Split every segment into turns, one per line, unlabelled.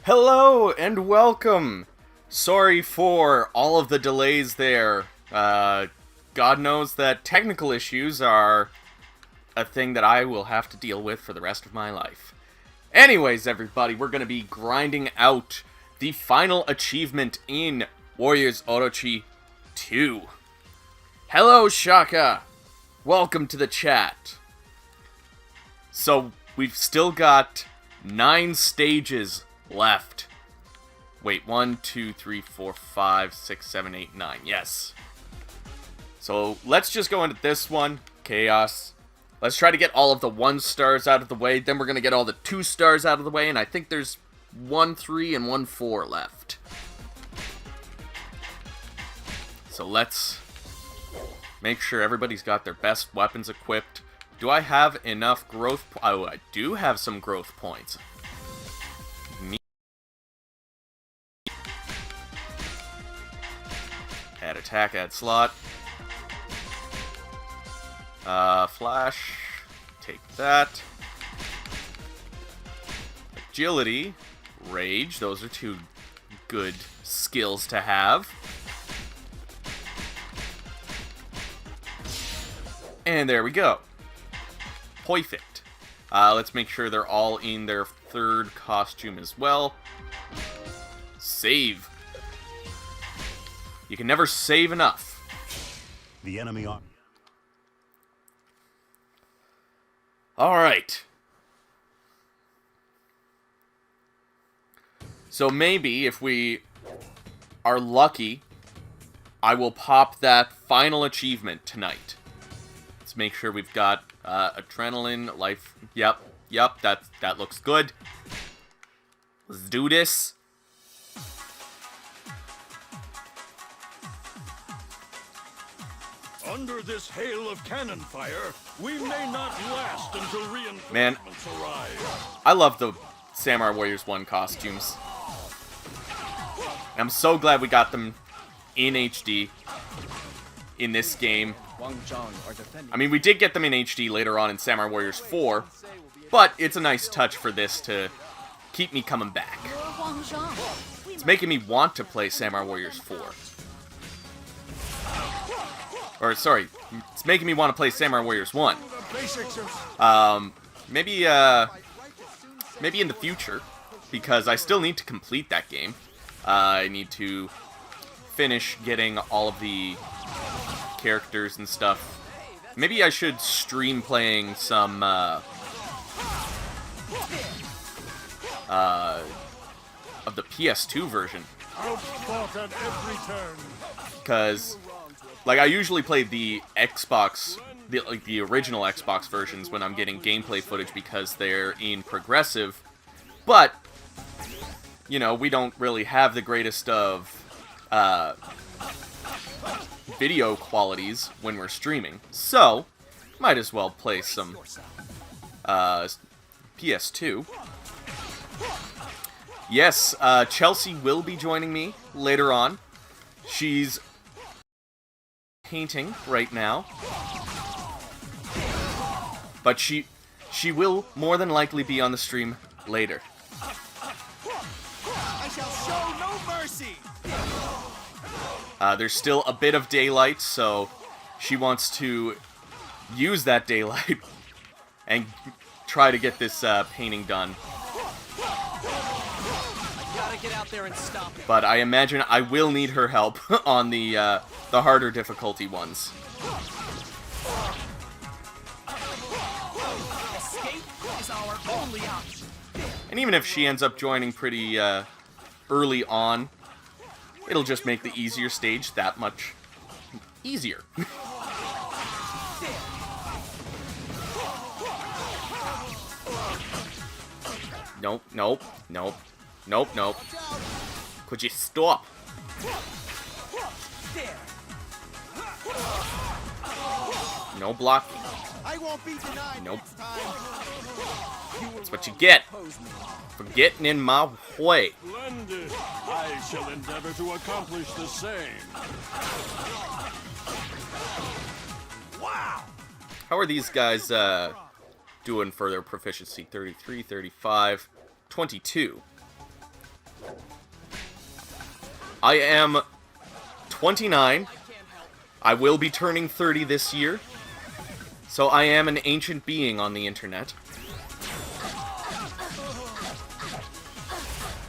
Hello and welcome! Sorry for all of the delays there. God knows that technical issues are a thing that I will have to deal with for the rest of my life. Anyways, everybody, we're going to be grinding out the final achievement in Warriors Orochi 2. Hello, Shaka! Welcome to the chat. So, we've still got 9 stages left. Wait, 1, 2, 3, 4, 5, 6, 7, 8, 9. Yes. So let's just go into this one. Chaos. Let's try to get all of the 1 stars out of the way. Then we're going to get all the 2 stars out of the way. And I think there's 1, 3, and 1, 4 left. So let's make sure everybody's got their best weapons equipped. Do I have enough growth? Oh, I do have some growth points. Add attack, add slot. Flash. Take that. Agility. Rage. Those are 2 good skills to have. And there we go. Perfect. Let's make sure they're all in their 3rd costume as well. Save. You can never save enough.
The enemy on.
Alright. So maybe, if we are lucky, I will pop that final achievement tonight. Let's make sure we've got adrenaline, life. Yep, that looks good. Let's do this.
Under this hail of cannon fire, we may not last until reinforcements arrive.
I love the Samurai Warriors 1 costumes. I'm so glad we got them in HD in this game. I mean, we did get them in HD later on in Samurai Warriors 4, but it's a nice touch for this to keep me coming back. It's making me want to play Samurai Warriors 4. Or, sorry, it's making me want to play Samurai Warriors 1. Maybe in the future, because I still need to complete that game. I need to finish getting all of the characters and stuff. Maybe I should stream playing some, of the PS2 version. Because, like, I usually play the Xbox, the original Xbox versions when I'm getting gameplay footage because they're in progressive, but, you know, we don't really have the greatest of, video qualities when we're streaming, so, might as well play some, PS2. Yes, Chelsea will be joining me later on. She's painting right now, but she will more than likely be on the stream later.
I shall show no mercy.
There's still a bit of daylight, so she wants to use that daylight and try to get this painting done.
Get out there and stop it.
But I imagine I will need her help on the harder difficulty ones.
Escape is our only option.
And even if she ends up joining pretty early on, it'll just make the easier stage that much easier. Nope. Could you stop? No blocking.
I won't be denied
Nope.
next time.
That's what you get for getting in my way.
Splendid. I shall endeavor to accomplish the same.
Wow.
How are these guys doing for their proficiency? 33, 35, 22. I am 29. I will be turning 30 this year. So I am an ancient being on the internet.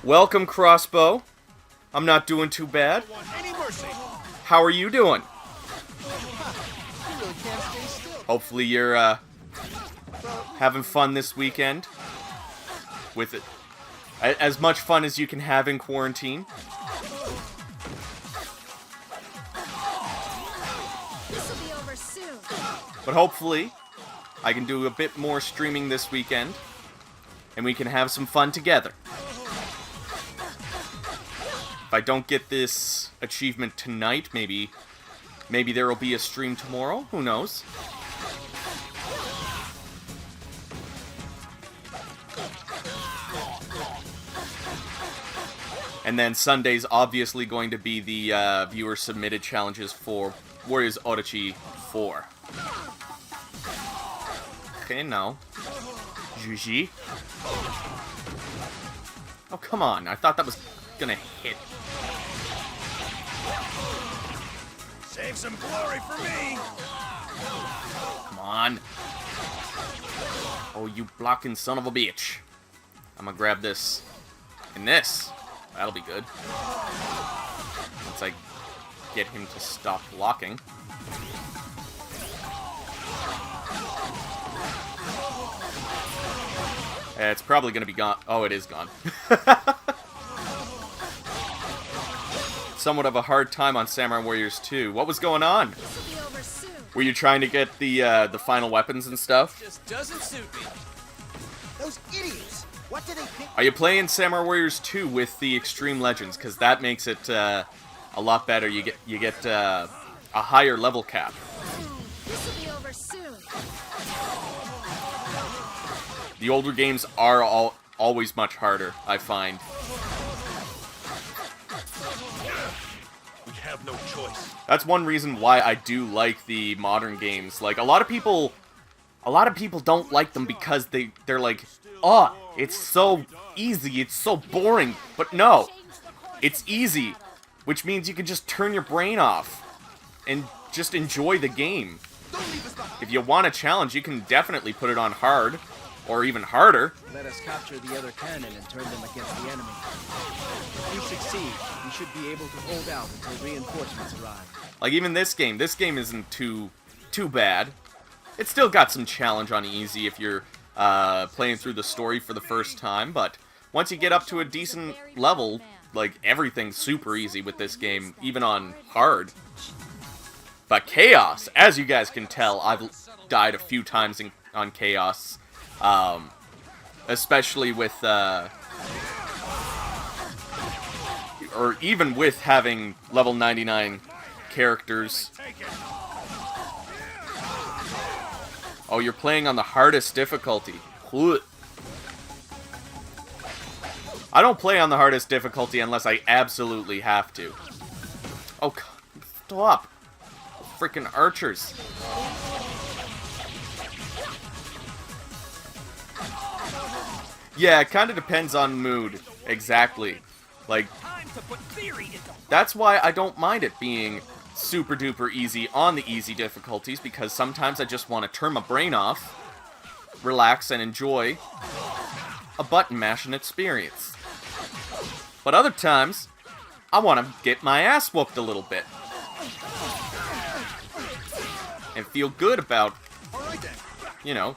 Welcome, Crossbow. I'm not doing too bad.
Any mercy.
How are you doing?
You really can't stay still.
Hopefully you're having fun this weekend. With it. As much fun as you can have in quarantine.
This'll be over soon.
But hopefully, I can do a bit more streaming this weekend. And we can have some fun together. If I don't get this achievement tonight, maybe there will be a stream tomorrow. Who knows? And then Sunday's obviously going to be the viewer-submitted challenges for Warriors Orochi 4. Okay, now. Juji. Oh, come on. I thought that was gonna hit.
Save some glory for me.
Come on. Oh, you blocking son of a bitch. I'm gonna grab this. And this. That'll be good. Once I get him to stop blocking. It's probably gonna be gone. Oh, it is gone. Somewhat of a hard time on Samurai Warriors 2. What was going on?
This'll be over soon.
Were you trying to get the final weapons and stuff?
Just doesn't suit me. Those idiots. What do they think?
Are you playing Samurai Warriors 2 with the Extreme Legends? Because that makes it a lot better. You get a higher level cap.
This'll be over soon.
The older games are always much harder, I find.
We have no choice.
That's one reason why I do like the modern games. Like, a lot of people don't like them because they're like, oh, it's so easy, it's so boring. But no, it's easy, which means you can just turn your brain off and just enjoy the game. If you want a challenge, you can definitely put it on hard, or even harder.
Let us capture the other cannon and turn them against the enemy. If we succeed, we should be able to hold out until reinforcements arrive.
Like, even this game isn't too bad. It's still got some challenge on easy if you're playing through the story for the first time, but once you get up to a decent level, like, everything's super easy with this game, even on hard. But Chaos, as you guys can tell, I've died a few times on Chaos, especially with, or even with having level 99 characters. Oh, you're playing on the hardest difficulty. I don't play on the hardest difficulty unless I absolutely have to. Oh, stop. Freaking archers. Yeah, it kind of depends on mood. Exactly. Like, that's why I don't mind it being super duper easy on the easy difficulties, because sometimes I just want to turn my brain off, relax, and enjoy a button mashing experience. But other times, I want to get my ass whooped a little bit. And feel good about, you know,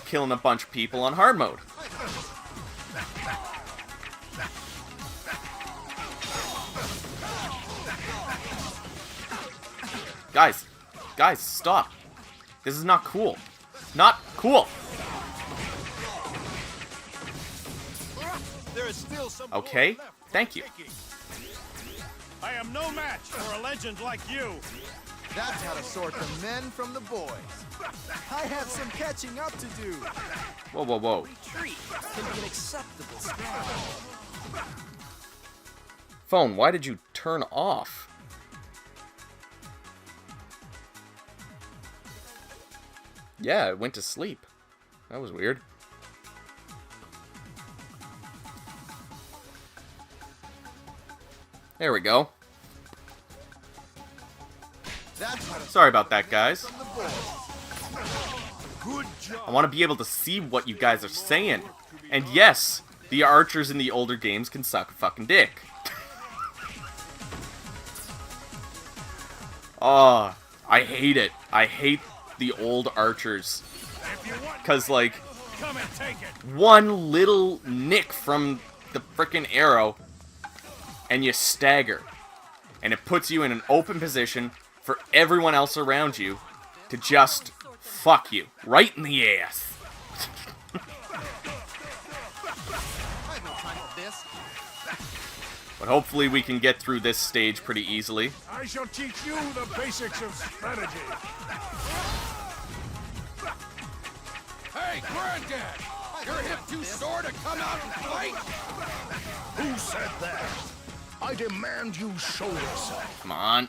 killing a bunch of people on hard mode. Guys, stop. This is not cool. Not cool.
There is still some
Okay,
glory left
thank
for
you.
taking. I am no match for a legend like you.
That's how to sort the men from the boys. I have some catching up to do.
Whoa, whoa, whoa.
Retreat can be an acceptable strategy.
Phone, why did you turn off? Yeah, it went to sleep. That was weird. There we go.
That's how to
Sorry about that, guys.
from the boys.
Good job.
I want to be able to see what you guys are saying. And yes, the archers in the older games can suck a fucking dick. Oh, I hate it. I hate the old archers.
If you want,
Because, like,
come and take it.
one little nick from the frickin' arrow, and you stagger. And it puts you in an open position for everyone else around you to just fuck you right in the ass.
I have no time for this.
But hopefully we can get through this stage pretty easily.
I shall teach you the basics of strategy.
Hey, Granddad! You're hip too sore to come out and fight?
Who said that? I demand you show yourself.
Come on.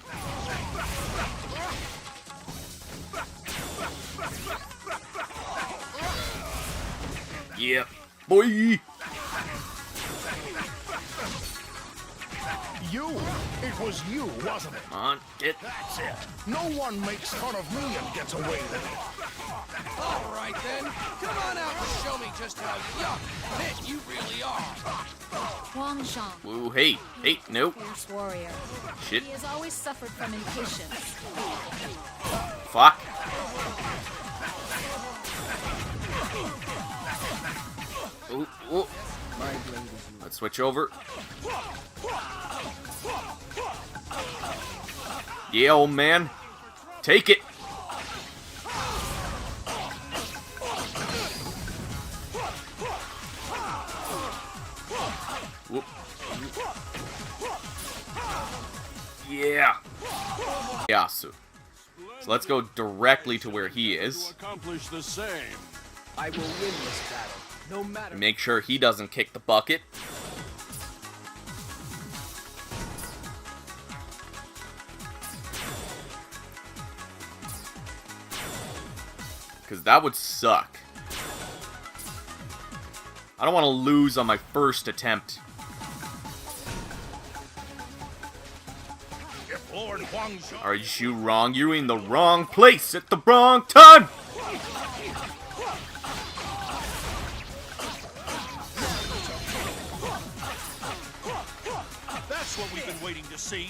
Yep. Boy!
You? It was you, wasn't it?
Come on, get.
That's it. No one makes fun of me and gets away with it.
All right, then. Come on out and show me just how yuck fit you really are.
Wang Shang,
Woo, hey. Hey, nope.
fierce warrior.
Shit.
He has always suffered from impatience.
Fuck. Ooh, ooh.
My blade is yours.
Let's switch over. Yeah, old man. Take it. Whoop. Yeah. Yasu. So let's go directly to where he is.
Accomplish the same.
I will win this battle, no matter.
Make sure he doesn't kick the bucket. Because that would suck. I don't want to lose on my first attempt.
If Lord Huang Zhong
Are you wrong? You're in the wrong place at the wrong time!
That's what we've been waiting to see.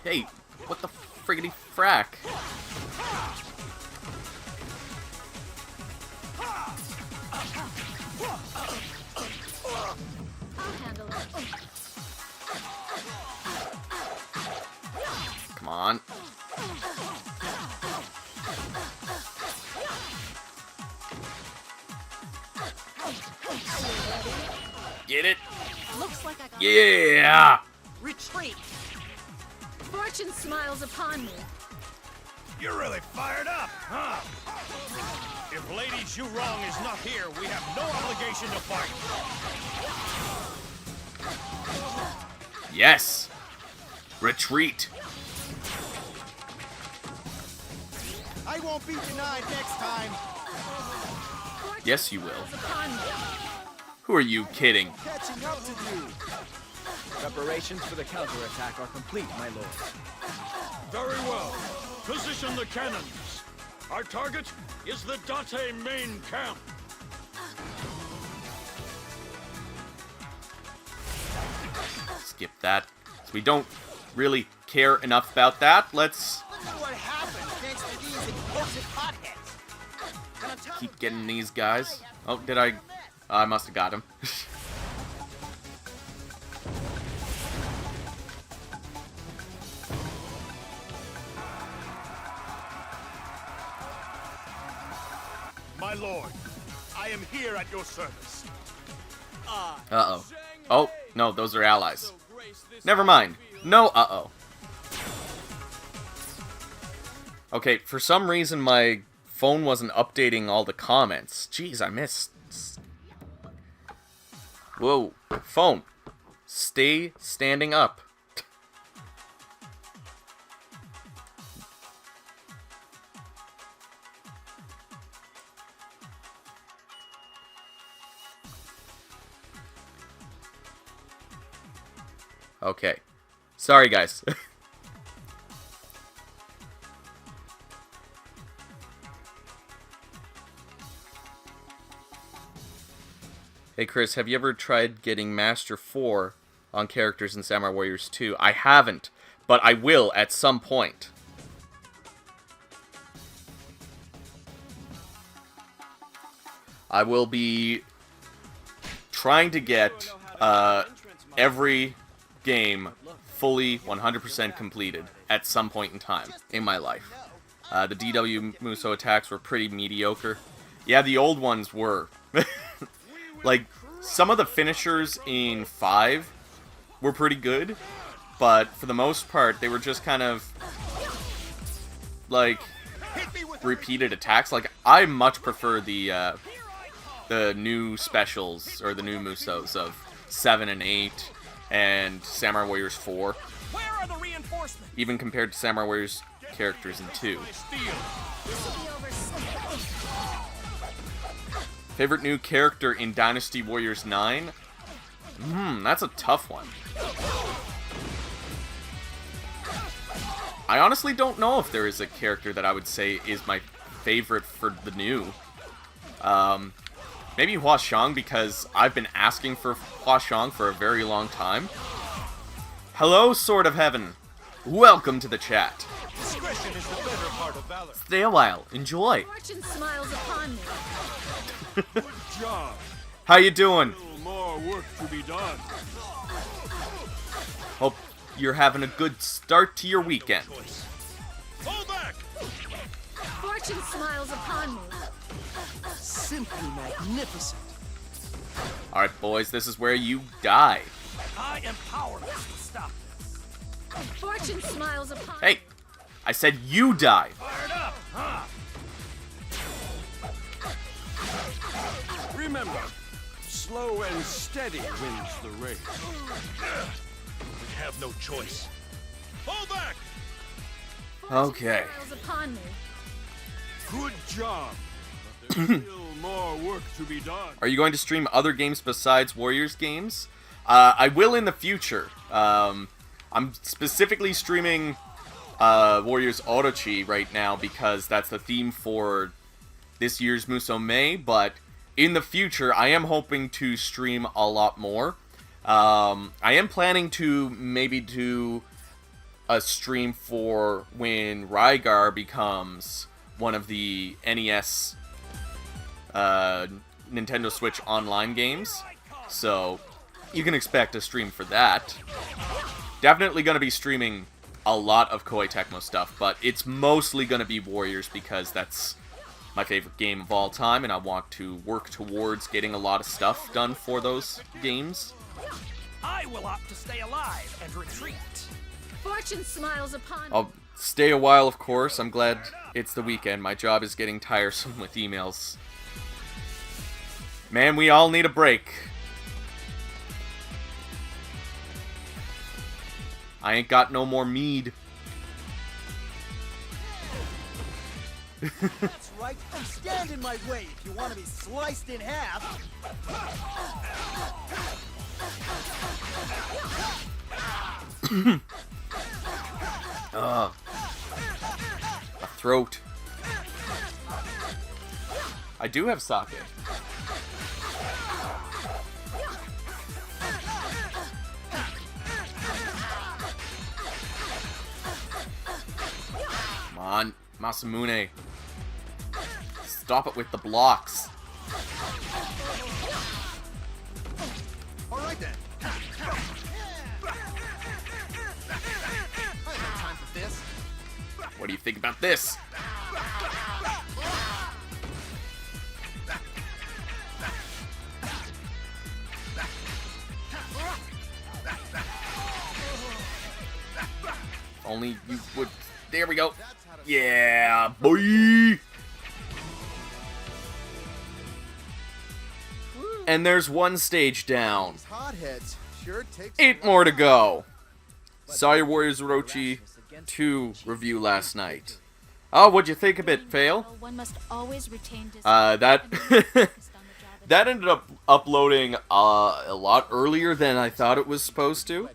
Hey, what the friggity frack?
I'll handle it.
Come on. Get it?
Looks like I got
Yeah!
retreat. Fortune smiles upon me.
You're really fired up, huh? If Lady Zhu Rong is not here, we have no obligation to fight.
Yes! Retreat!
I won't be denied next time.
Fortune
Yes, you will.
smiles upon me.
Who are you kidding?
Catching up to you.
Preparations for the counterattack are complete, my lord.
Very well. Position the cannons. Our target is the Date main camp.
Skip that. We don't really care enough about that. Let's
Look at what happened thanks to these impulsive hotheads. And on top
keep
of
getting
that,
these guys.
I
Oh, did I? I must have got him.
My lord, I am here at your service.
Uh-oh. Oh, no, those are allies. Never mind. No uh-oh. Okay, for some reason my phone wasn't updating all the comments. Jeez, I missed. Whoa. Phone. Stay standing up. Okay. Sorry, guys. Hey, Chris, have you ever tried getting Master 4 on characters in Samurai Warriors 2? I haven't, but I will at some point. I will be trying to get every game fully 100% completed at some point in time in my life. The DW Musou attacks were pretty mediocre. Yeah, the old ones were. Like, some of the finishers in 5 were pretty good, but for the most part, they were just kind of, like, repeated attacks. Like, I much prefer the new specials, or the new Musous of 7 and 8, and Samurai Warriors 4.
Where are the reinforcements?
Even compared to Samurai Warriors characters in 2. Favorite new character in Dynasty Warriors 9? That's a tough one. I honestly don't know if there is a character that I would say is my favorite for the new. Maybe Hua Xiong, because I've been asking for Hua Xiong for a very long time. Hello, Sword of Heaven. Welcome to the chat.
Discretion is the better part of valor.
Stay a while. Enjoy.
Fortune smiles upon me.
Good job.
How you doing?
Still more work to be done.
Hope you're having a good start to your weekend.
Fall back.
Fortune smiles upon me.
Simply magnificent.
Alright, boys, this is where you die.
I am powerless to stop this.
Fortune smiles upon me.
Hey, I said you die.
Fired up, huh? Remember, slow and steady wins the race. We have no choice. Fall back.
Okay.
Smiles upon me.
Good job. But there's still more work to be done.
Are you going to stream other games besides Warriors games? I will in the future. I'm specifically streaming Warriors Orochi right now because that's the theme for this year's Musou May, but in the future, I am hoping to stream a lot more. I am planning to maybe do a stream for when Rygar becomes one of the NES Nintendo Switch online games. So, you can expect a stream for that. Definitely going to be streaming a lot of Koei Tecmo stuff, but it's mostly going to be Warriors because that's my favorite game of all time, and I want to work towards getting a lot of stuff done for those games.
I will opt to stay alive and retreat.
Fortune smiles upon me.
I'll stay a while, of course. I'm glad it's the weekend. My job is getting tiresome with emails. Man, we all need a break. I ain't got no more mead.
That's right. Stand in my way if you want to be sliced in half.
Ugh. My throat. I do have sake. Come on, Masamune. Stop it with the blocks.
All right then. I have time for this.
What do you think about this? Only you would. There we go. Yeah, boy. And there's one stage down.
These hotheads sure takes
8 more to go. Saw your Warriors Orochi 2 review last night. Oh, what'd you think of it, Fail?
One must always retain
That that ended up uploading a lot earlier than I thought it was supposed to.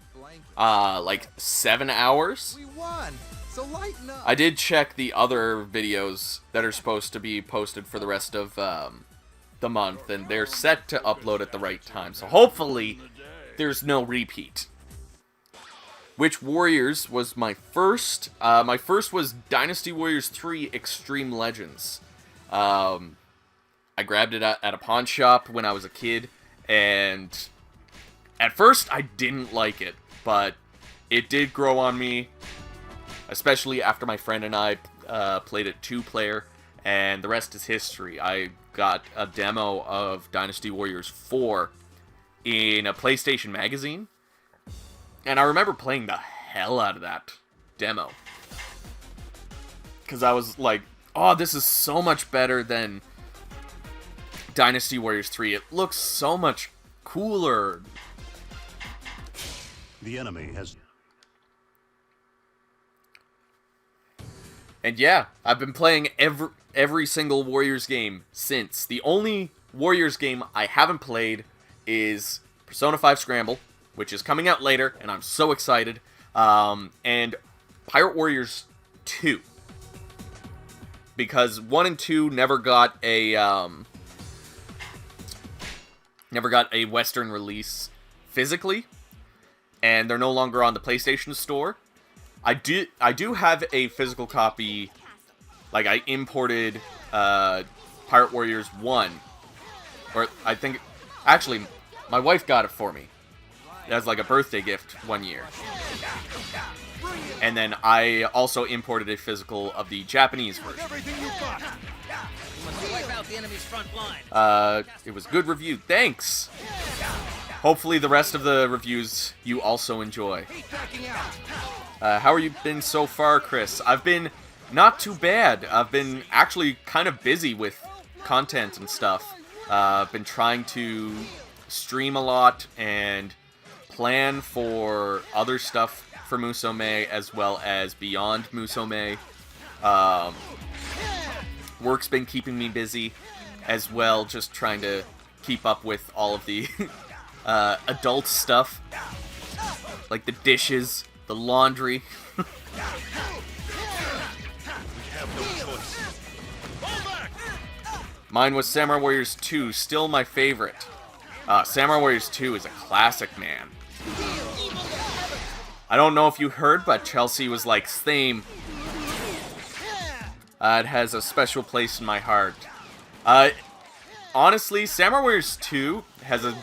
like 7 hours.
We won. So lighten up.
I did check the other videos that are supposed to be posted for the rest of the month, and they're set to upload at the right time. So hopefully there's no repeat. Which Warriors was my first? My first was Dynasty Warriors 3 Extreme Legends. I grabbed it at a pawn shop when I was a kid, and at first I didn't like it, but it did grow on me, especially after my friend and I played it 2-player, and the rest is history. I got a demo of Dynasty Warriors 4 in a PlayStation magazine, and I remember playing the hell out of that demo. Because I was like, oh, this is so much better than Dynasty Warriors 3. It looks so much cooler.
The enemy has...
And yeah, I've been playing every single Warriors game since. The only Warriors game I haven't played is Persona 5 Scramble, which is coming out later, and I'm so excited. And Pirate Warriors 2. Because 1 and 2 never got a Western release physically, and they're no longer on the PlayStation Store. I do have a physical copy. Like, I imported Pirate Warriors 1, or I think actually my wife got it for me as like a birthday gift one year. And then I also imported a physical of the Japanese version.
Wipe out the enemy's front line.
It was good review. Thanks. Hopefully the rest of the reviews you also enjoy. How are you been so far, Chris? I've been not too bad. I've been actually kind of busy with content and stuff. I've been trying to stream a lot and plan for other stuff for Musou as well as beyond Musou. Work's been keeping me busy as well, just trying to keep up with all of the adult stuff, like the dishes, the laundry. Mine was Samurai Warriors 2, still my favorite. Samurai Warriors 2 is a classic, man. I don't know if you heard, but Chelsea was like, same. It has a special place in my heart. Honestly, Samurai Warriors 2 has a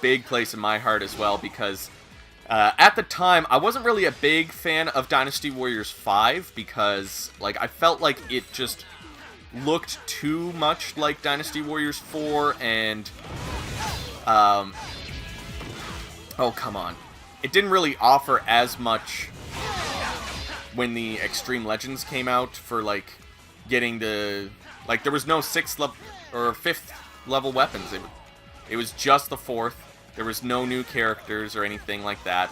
big place in my heart as well, because at the time, I wasn't really a big fan of Dynasty Warriors 5, because like I felt like it just looked too much like Dynasty Warriors 4, and oh, come on. It didn't really offer as much when the Extreme Legends came out for, like, getting the... Like, there was no 6th level or 5th level weapons. It was just the 4th. There was no new characters or anything like that.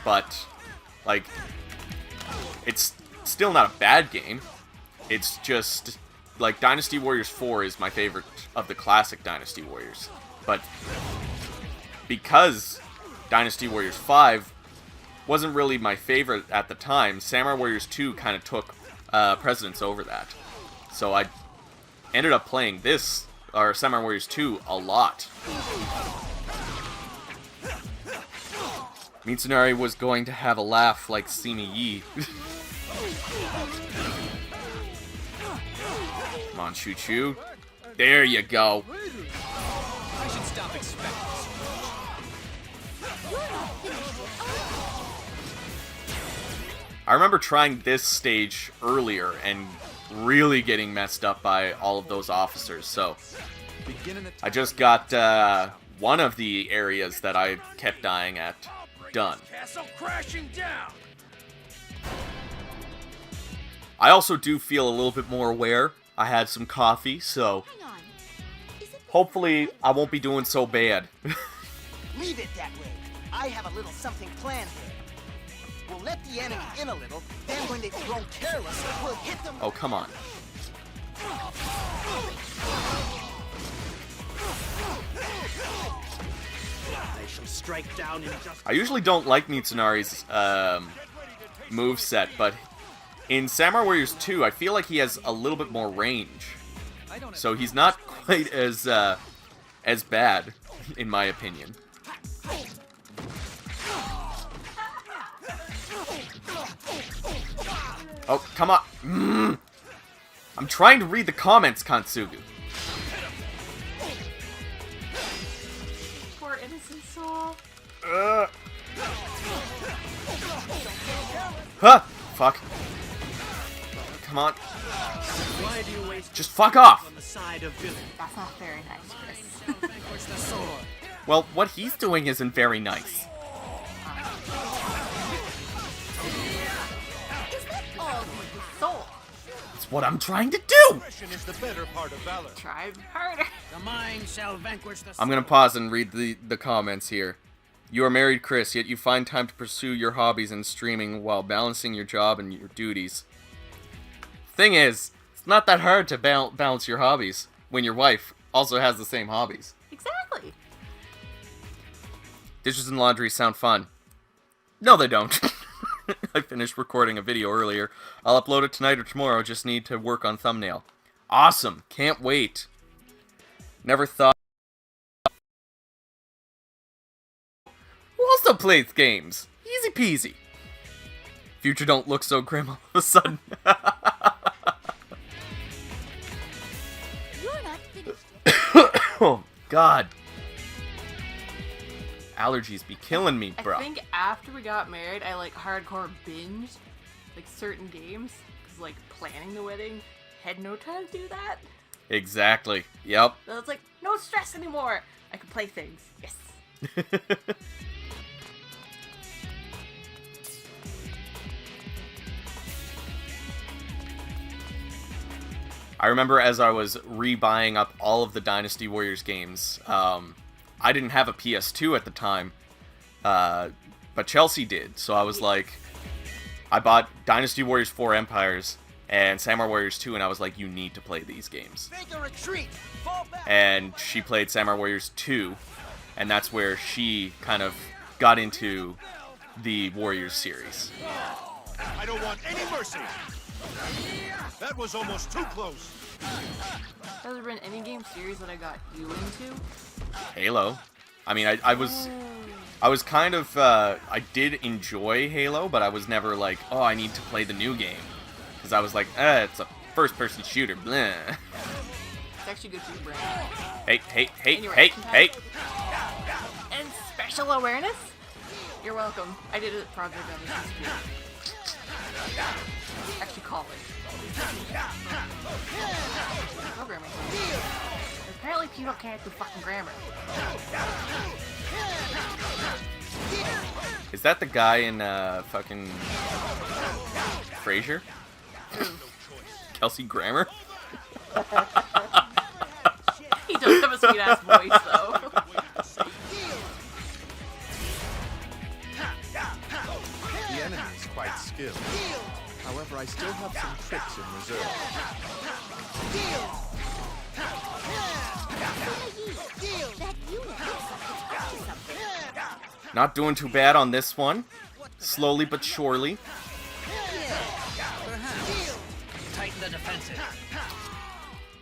But, like, it's still not a bad game. It's just, like, Dynasty Warriors 4 is my favorite of the classic Dynasty Warriors. But because Dynasty Warriors 5 wasn't really my favorite at the time, Samurai Warriors 2 kind of took precedence over that. So I ended up playing this, or Samurai Warriors 2, a lot. Mitsunari was going to have a laugh like Simi Yi. Come on, Choo-Choo. There you go.
I should stop expecting so
I remember trying this stage earlier and really getting messed up by all of those officers, so I just got one of the areas that I kept dying at done.
Castle crashing down.
I also do feel a little bit more aware. I had some coffee, so hopefully I won't be doing so bad.
Leave it that way. I have a little something planned here. We'll let the enemy in a little, then when they've grown careless, we'll hit them.
Oh, come on.
I shall strike
strike down in just...
I usually don't like Mitsunari's moveset, but in Samurai Warriors 2, I feel like he has a little bit more range. So he's not quite as bad, in my opinion. Oh, come on. I'm trying to read the comments, Kantsugu.
Poor innocent soul.
Huh! Fuck. Come on.
Why do you waste
Just fuck off!
on the side of villain?
That's not very nice, Chris.
Well, what he's doing isn't very nice.
Oh, soul.
It's what I'm trying to do!
Aggression is the better part of valor.
Try harder.
The mind shall vanquish the
I'm gonna pause and read the comments here. You are married, Chris, yet you find time to pursue your hobbies and streaming while balancing your job and your duties. Thing is, it's not that hard to balance your hobbies when your wife also has the same hobbies.
Exactly.
Dishes and laundry sound fun. No, they don't. I finished recording a video earlier. I'll upload it tonight or tomorrow, just need to work on thumbnail. Awesome, can't wait. Never thought... Who also plays games? Easy peasy. Future don't look so grim all of a sudden.
You're not finished.
Oh, God. Allergies be killing me, bro.
I think after we got married, I like hardcore binged like certain games because like planning the wedding had no time to do that.
Exactly. Yep.
So it's like no stress anymore. I can play things. Yes.
I remember as I was rebuying up all of the Dynasty Warriors games, I didn't have a PS2 at the time, but Chelsea did. So I was like, I bought Dynasty Warriors 4 Empires and Samurai Warriors 2, and I was like, you need to play these games.
Make a retreat. Fall back.
And she played Samurai Warriors 2, and that's where she kind of got into the Warriors series.
I don't want any mercy. That was almost too close.
Has there been any game series that I got you into?
Halo. I mean, I was kind of, I did enjoy Halo, but I was never like, oh, I need to play the new game. Because I was like, it's a first-person shooter, bleh.
It's actually good for your brain.
Hey.
And special awareness? You're welcome. I did a project on this in school. Actually, college. Programming. Apparently people can't do fucking grammar.
Is that the guy in, fucking... Frasier? Kelsey Grammer?
He does have a sweet-ass voice, though.
The enemy is quite skilled. However, I still have some tricks in reserve.
That unit looks like it's up to something.
Not doing too bad on this one. Slowly but surely.
tighten the defensive.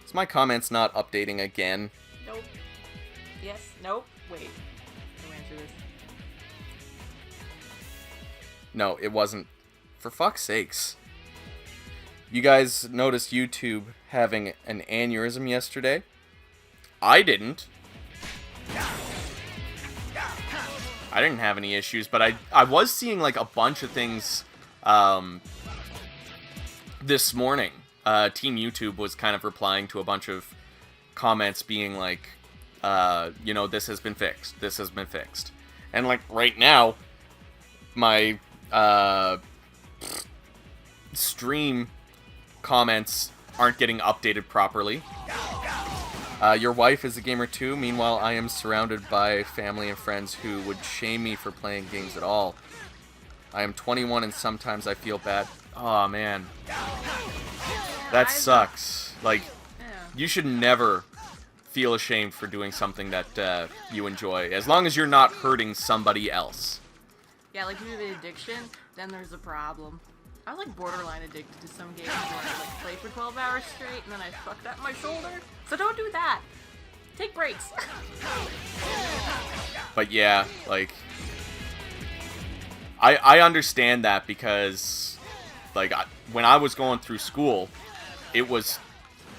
Is my comments not updating again?
Nope. Yes. Nope. Wait. I ran through this.
No, it wasn't. For fuck's sakes. You guys noticed YouTube having an aneurysm yesterday? I didn't. I didn't have any issues, but I was seeing like a bunch of things this morning. Team YouTube was kind of replying to a bunch of comments being like, you know, this has been fixed. This has been fixed. And like right now, my stream comments aren't getting updated properly. Your wife is a gamer too. Meanwhile, I am surrounded by family and friends who would shame me for playing games at all. I am 21 and sometimes I feel bad. Oh man. That sucks. Like, you should never feel ashamed for doing something that you enjoy, as long as you're not hurting somebody else.
Yeah, like if you have an addiction, then there's a problem. I was like borderline addicted to some games where I like play for 12 hours straight and then I fucked up my shoulder. So don't do that. Take breaks.
But yeah, like, I understand that because, like, when I was going through school, it was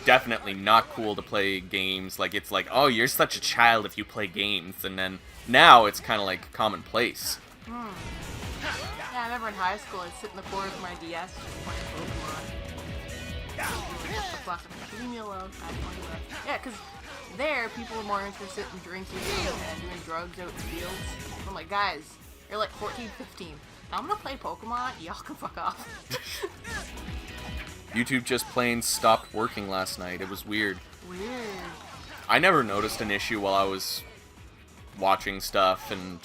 definitely not cool to play games. Like, it's like, oh, you're such a child if you play games. And then now it's kind of like commonplace.
Yeah, I remember in high school I'd sit in the corner with my DS just playing Pokemon. What the fuck? Leave me alone. I don't want to do that. Yeah, because there, people were more interested in drinking and doing drugs out in the fields. I'm like, guys, you're like 14, 15. I'm gonna play Pokemon, y'all can fuck off.
YouTube just plain stopped working last night. It was weird.
Weird.
I never noticed an issue while I was watching stuff and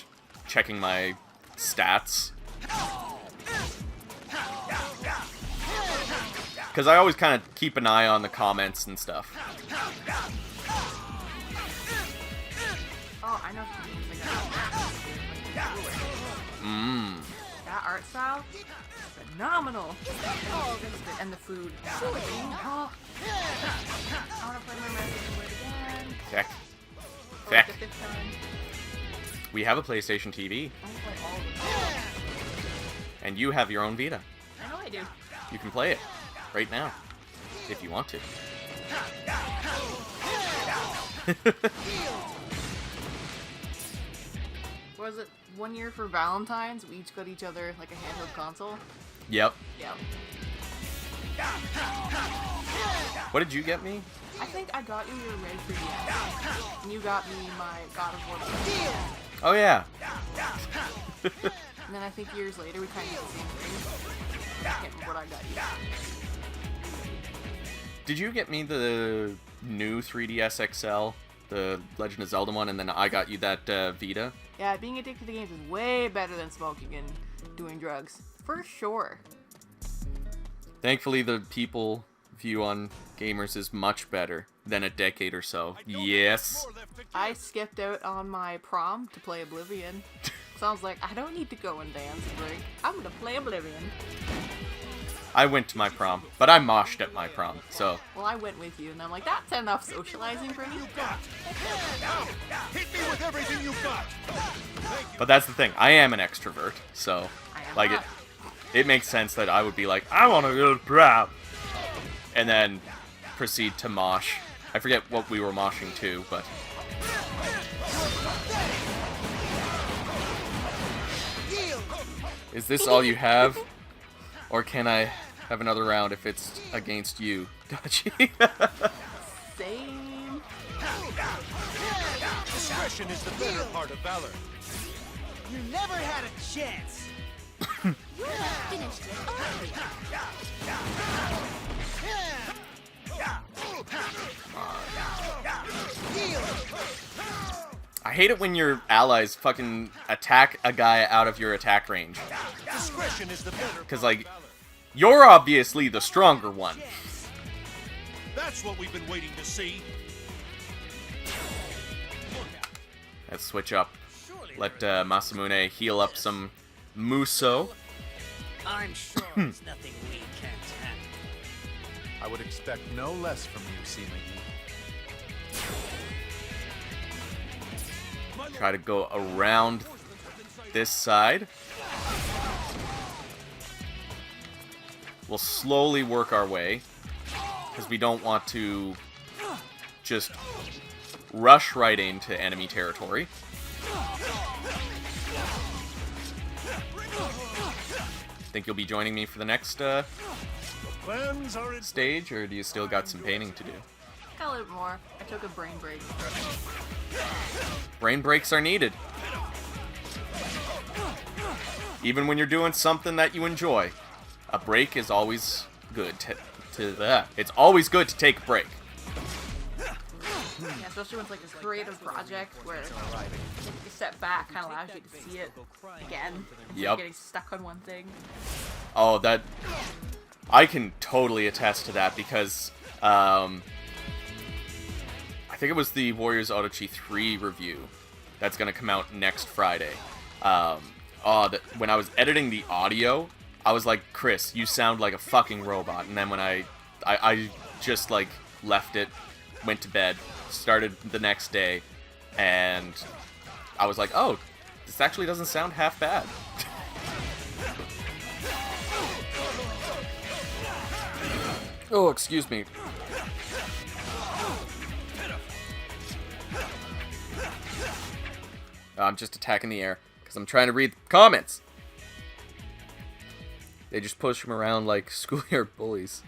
checking my stats. Because I always kind of keep an eye on the comments and stuff.
Oh, I know some games that art style is phenomenal. And the food. Oh. I want to play my Master Word again.
Heck.
For like the 5th time.
We have a PlayStation TV.
I want to play all of them.
And you have your own Vita.
I know I do.
You can play it right now, if you want to.
Was it 1 year for Valentine's? We each got each other like a handheld console.
Yep.
Yep.
What did you get me?
I think I got you your Red 3DS. And you got me my God of War.
Oh yeah.
And then I think years later we kind of did the same thing. I can't remember what I got you.
Did you get me the new 3DS XL, the Legend of Zelda one, and then I got you that Vita?
Yeah, being addicted to games is way better than smoking and doing drugs. For sure.
Thankfully, the people view on gamers is much better than a decade or so. Yes.
I skipped out on my prom to play Oblivion. So I was like, I don't need to go and dance and drink. I'm gonna play Oblivion.
I went to my prom, but I moshed at my prom, so...
Well, I went with you, and I'm like, that's enough socializing for me.
Hit me with everything you've got.
But that's the thing, I am an extrovert, so...
I am
like,
not.
it makes sense that I would be like, I want to go to prom! And then proceed to mosh. I forget what we were moshing to, but... Is this all you have? Or can I have another round if it's against you, Dachi?
Same.
Discretion is the better part of valor.
You never had a chance.
You're not finished yet,
I hate it when your allies fucking attack a guy out of your attack range.
Discretion is the better.
Because, like, you're obviously the stronger one.
That's what we've been waiting to see.
Let's switch up. Let Masamune heal up some Musou.
I'm sure there's nothing we can't handle.
I would expect no less from you, Sima-Yi.
Try to go around this side. We'll slowly work our way, because we don't want to just rush right into enemy territory. Think you'll be joining me for the next stage, or do you still got some painting to do?
Got a little bit more. I took a brain break.
Brain breaks are needed. Even when you're doing something that you enjoy, a break is always good it's always good to take a break.
Yeah, especially when it's like a creative project where you step back kind of allows you to see it again. Instead of getting stuck on one thing.
Oh, that... I can totally attest to that because, I I think it was the Warriors Orochi 3 review that's going to come out next Friday. When I was editing the audio, I was like, Chris, you sound like a fucking robot. And then when I just, like, left it, went to bed, started the next day, and I was like, oh, this actually doesn't sound half bad. Oh, excuse me. I'm just attacking the air because I'm trying to read the comments. They just push him around like schoolyard bullies.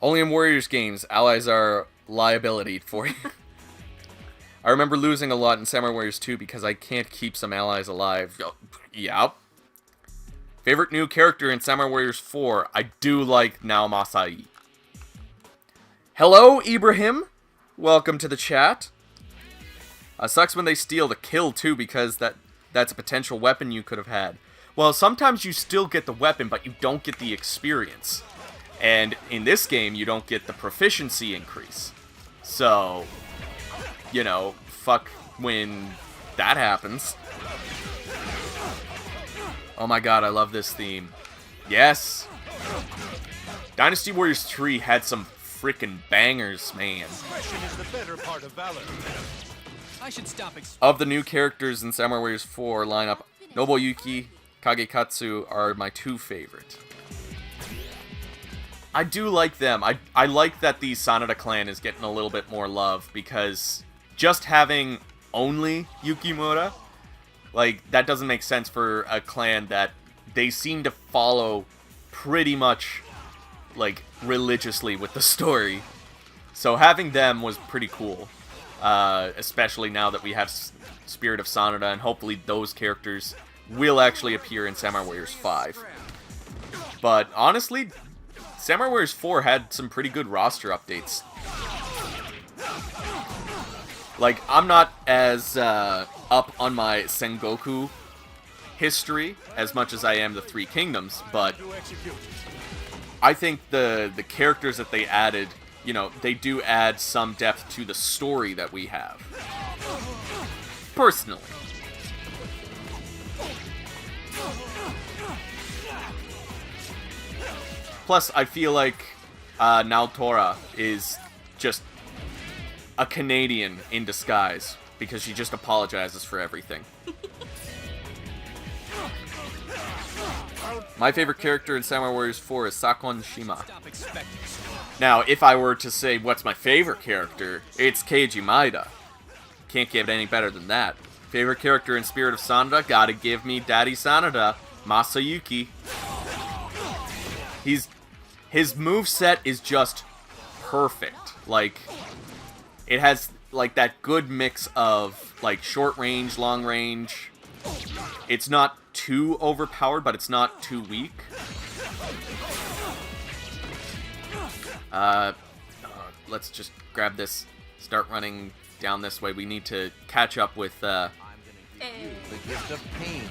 Only in Warriors games, allies are liability for you. I remember losing a lot in Samurai Warriors 2 because I can't keep some allies alive. Yep. Favorite new character in Samurai Warriors 4? I do like Naomasai. Hello, Ibrahim. Welcome to the chat. Sucks when they steal the kill, too, because that's a potential weapon you could have had. Well, sometimes you still get the weapon, but you don't get the experience. And in this game, you don't get the proficiency increase. So, you know, fuck when that happens. Oh my god, I love this theme. Yes! Dynasty Warriors 3 had some freaking bangers, man.
Discretion is the better part of valor.
I should stop
Of the new characters in Samurai Warriors 4 lineup, Nobuyuki, Kagekatsu are my two favorite. I do like them. I like that the Sanada clan is getting a little bit more love, because just having only Yukimura, like, that doesn't make sense for a clan that they seem to follow pretty much, like, religiously with the story. So having them was pretty cool. Especially now that we have Spirit of Sanada, and hopefully those characters will actually appear in Samurai Warriors 5. But honestly, Samurai Warriors 4 had some pretty good roster updates. Like, I'm not as up on my Sengoku history as much as I am the Three Kingdoms, but I think the characters that they added, you know, they do add some depth to the story that we have. Personally. Plus, I feel like Naotora is just a Canadian in disguise, because she just apologizes for everything. My favorite character in Samurai Warriors 4 is Sakon Shima. Now, if I were to say what's my favorite character, it's Keiji Maeda. Can't get any better than that. Favorite character in Spirit of Sanada? Gotta give me Daddy Sanada, Masayuki. His moveset is just perfect. Like, it has, like, that good mix of, like, short range, long range. It's not too overpowered, but it's not too weak. Let's just grab this, start running down this way. We need to catch up with,
The gift of pain.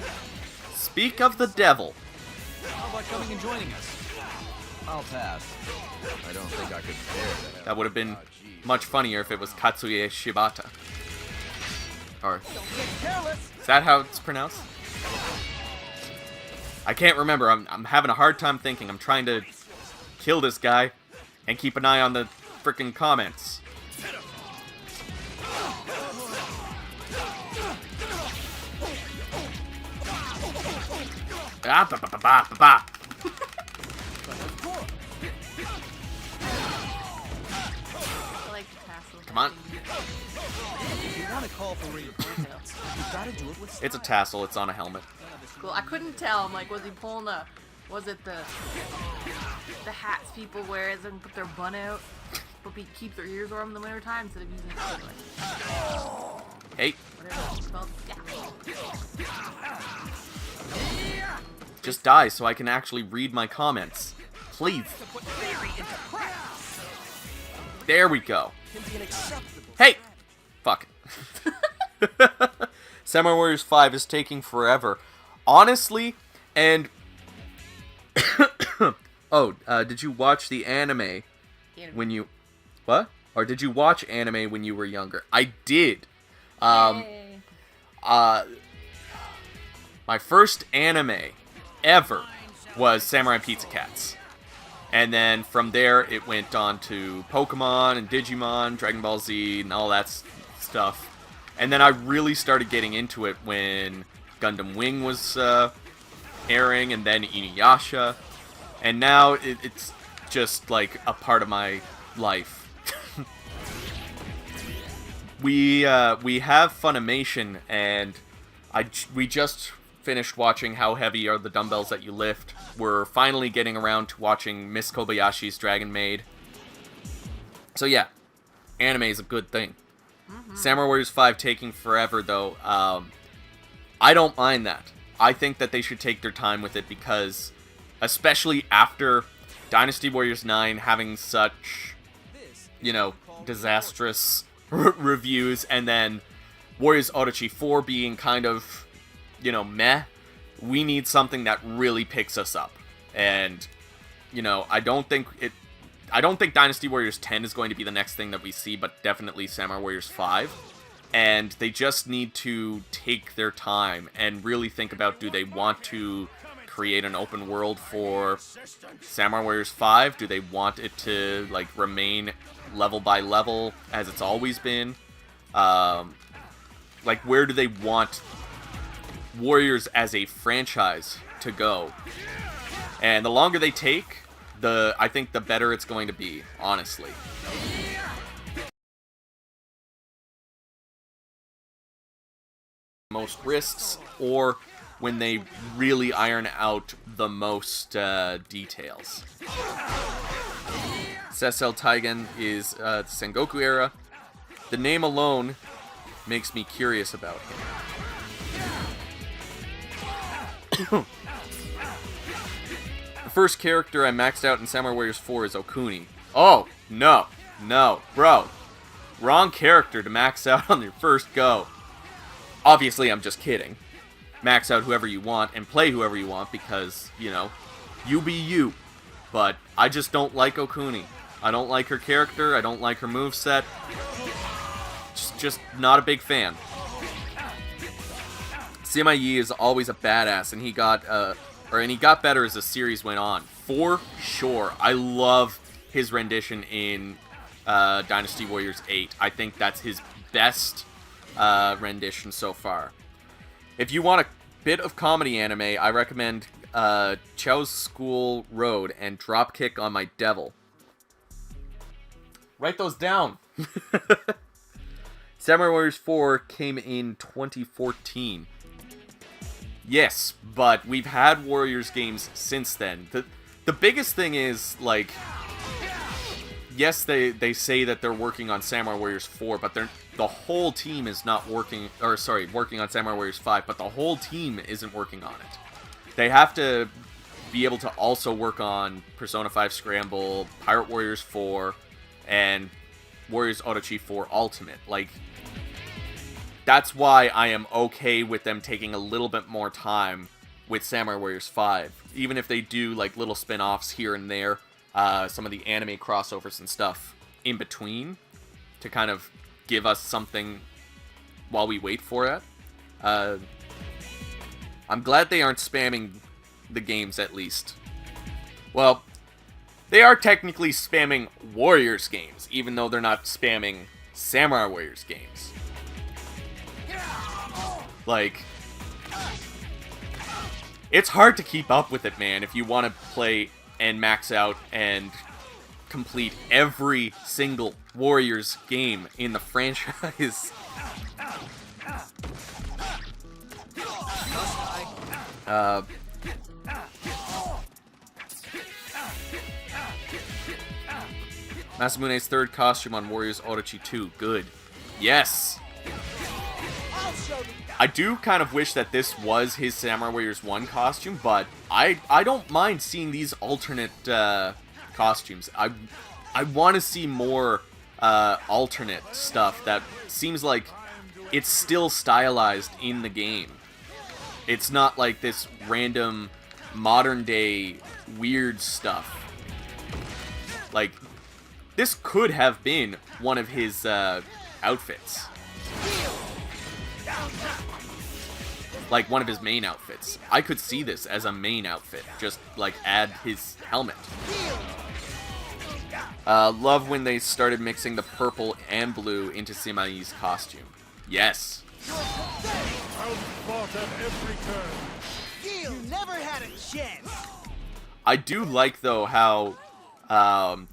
Speak of the devil.
How about coming and joining us?
I'll pass. I don't think I could bear that.
That would have been much funnier if it was Katsuye Shibata. Or, is that how it's pronounced? I can't remember. I'm having a hard time thinking. I'm trying to kill this guy and keep an eye on the frickin' comments. Ah, ba ba ba ba ba ba.
I like the tassel.
Come on.
If you want to call for reinforcements, you gotta do it with
It's a tassel. It's on a helmet.
Cool. I couldn't tell. I'm like, was he pulling a? Was it the hats people wear as and put their bun out, but keep their ears warm in the winter time instead of using it for, like,
Hey,
whatever it's called. Yeah.
just die so I can actually read my comments. Please. There we go. Hey! Fuck it. Samurai Warriors 5 is taking forever. Honestly, and... oh, did you watch the anime when you... What? or did you watch anime when you were younger? I did.
Yay.
My first anime ever was Samurai Pizza Cats. And then from there, it went on to Pokemon and Digimon, Dragon Ball Z, and all that stuff. And then I really started getting into it when Gundam Wing was airing, and then Inuyasha. And now it's just like a part of my life. We have Funimation, and we just finished watching How Heavy Are the Dumbbells That You Lift. We're finally getting around to watching Miss Kobayashi's Dragon Maid. So yeah, anime is a good thing. Samurai Warriors 5 taking forever, though. I don't mind that. I think that they should take their time with it because, especially after Dynasty Warriors 9 having such, disastrous reviews, and then Warriors Orochi 4 being kind of, meh, we need something that really picks us up. And, I don't think Dynasty Warriors 10 is going to be the next thing that we see, but definitely Samurai Warriors 5. And they just need to take their time and really think about, do they want to create an open world for Samurai Warriors 5? Do they want it to, remain level by level as it's always been? Where do they want Warriors as a franchise to go? And the longer they take, I think the better it's going to be, honestly. Most risks, or when they really iron out the most details. Sessel Taigen is the Sengoku era. The name alone makes me curious about him. The first character I maxed out in Samurai Warriors 4 is Okuni. Oh, no, bro. Wrong character to max out on your first go. Obviously, I'm just kidding. Max out whoever you want and play whoever you want because, you be you. But I just don't like Okuni. I don't like her character. I don't like her moveset. Just not a big fan. Sima Yi is always a badass, and he got better as the series went on, for sure. I love his rendition in Dynasty Warriors 8. I think that's his best rendition so far. If you want a bit of comedy anime, I recommend Chow's School Road and Dropkick on My Devil. Write those down. Samurai Warriors 4 came in 2014. Yes, but we've had Warriors games since then. The biggest thing is, yes, they say that they're working on Samurai Warriors 4, but the whole team is not working on Samurai Warriors 5, but the whole team isn't working on it. They have to be able to also work on Persona 5 Scramble, Pirate Warriors 4, and Warriors Orochi 4 Ultimate. That's why I am okay with them taking a little bit more time with Samurai Warriors 5. Even if they do, little spin-offs here and there, some of the anime crossovers and stuff in between, to kind of give us something while we wait for it. I'm glad they aren't spamming the games, at least. Well, they are technically spamming Warriors games, even though they're not spamming Samurai Warriors games. It's hard to keep up with it, man, if you want to play and max out and complete every single Warriors game in the franchise. Masamune's third costume on Warriors Orochi 2. Good. Yes! I do kind of wish that this was his Samurai Warriors 1 costume, but I don't mind seeing these alternate costumes. I want to see more alternate stuff that seems like it's still stylized in the game. It's not like this random modern day weird stuff. this could have been one of his outfits. Like, one of his main outfits. I could see this as a main outfit. Just, like, add his helmet. Love when they started mixing the purple and blue into Simai's costume. Yes.
Outfought at every turn.
You never had a chance.
I do like, though, how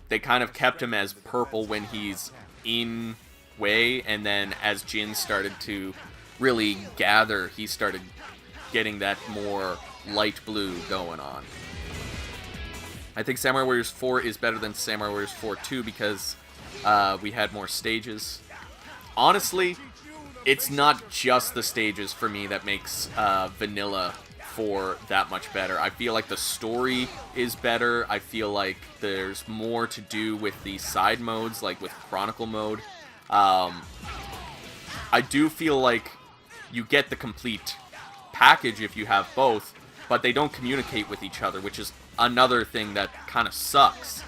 they kind of kept him as purple when he's in Wei, and then as Jin started to really gather, he started getting that more light blue going on. I think Samurai Warriors 4 is better than Samurai Warriors 4 2 because we had more stages. Honestly, it's not just the stages for me that makes Vanilla 4 that much better. I feel like the story is better. I feel like there's more to do with the side modes, like with Chronicle mode. I do feel like you get the complete package if you have both, but they don't communicate with each other, which is another thing that kind of sucks.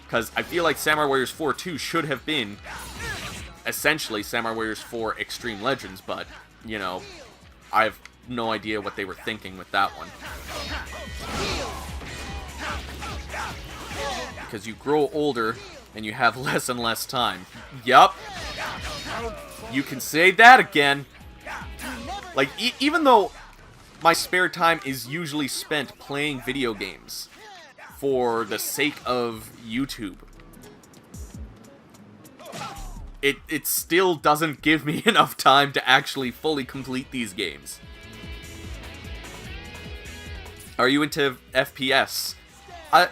Because I feel like Samurai Warriors 4 2 should have been essentially Samurai Warriors 4 Extreme Legends, but, you know, I have no idea what they were thinking with that one. Because you grow older and you have less and less time. Yup. You can say that again. Like, even though my spare time is usually spent playing video games for the sake of YouTube, it still doesn't give me enough time to actually fully complete these games. Are you into FPS? I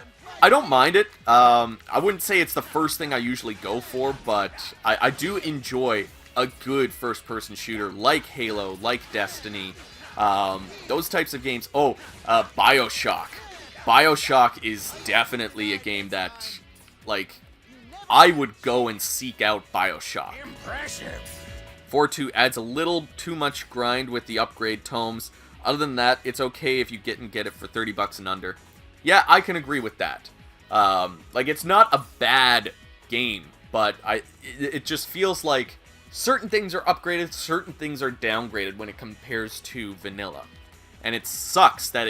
don't mind it. I wouldn't say it's the first thing I usually go for, but I do enjoy a good first-person shooter like Halo, like Destiny, those types of games. Oh, Bioshock. Bioshock is definitely a game that, like, I would go and seek out Bioshock.
Impressive.
4.2 adds a little too much grind with the upgrade tomes. Other than that, it's okay if you get it for $30 and under. Yeah, I can agree with that. Like, it's not a bad game, but it just feels like certain things are upgraded, certain things are downgraded when it compares to vanilla. And it sucks that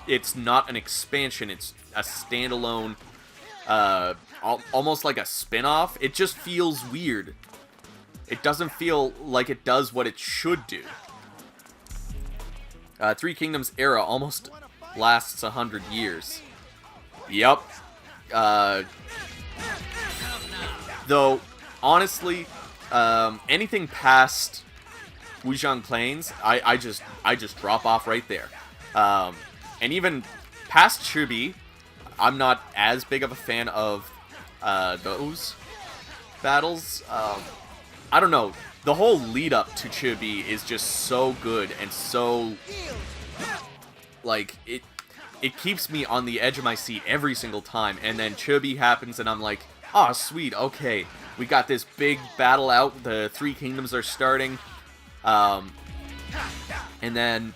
it's not an expansion, it's a standalone, almost like a spin-off. It just feels weird. It doesn't feel like it does what it should do. Three Kingdoms era almost lasts 100 years. Yep. Though, honestly, anything past Wuzhong Plains, I just drop off right there. And even past Chubi, I'm not as big of a fan of those battles. I don't know. The whole lead up to Chubi is just so good and so, like, it keeps me on the edge of my seat every single time. And then Chubi happens and I'm like, oh, sweet, okay. We got this big battle out. The Three Kingdoms are starting. And then,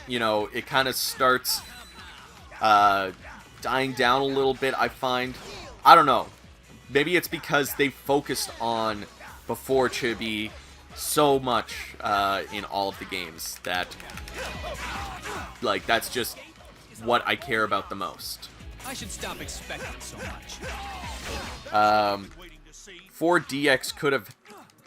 you know, it kind of starts dying down a little bit, I find. I don't know. Maybe it's because they focused on, before Chibi, so much in all of the games that, like, that's just what I care about the most.
I should stop expecting so much.
4DX could have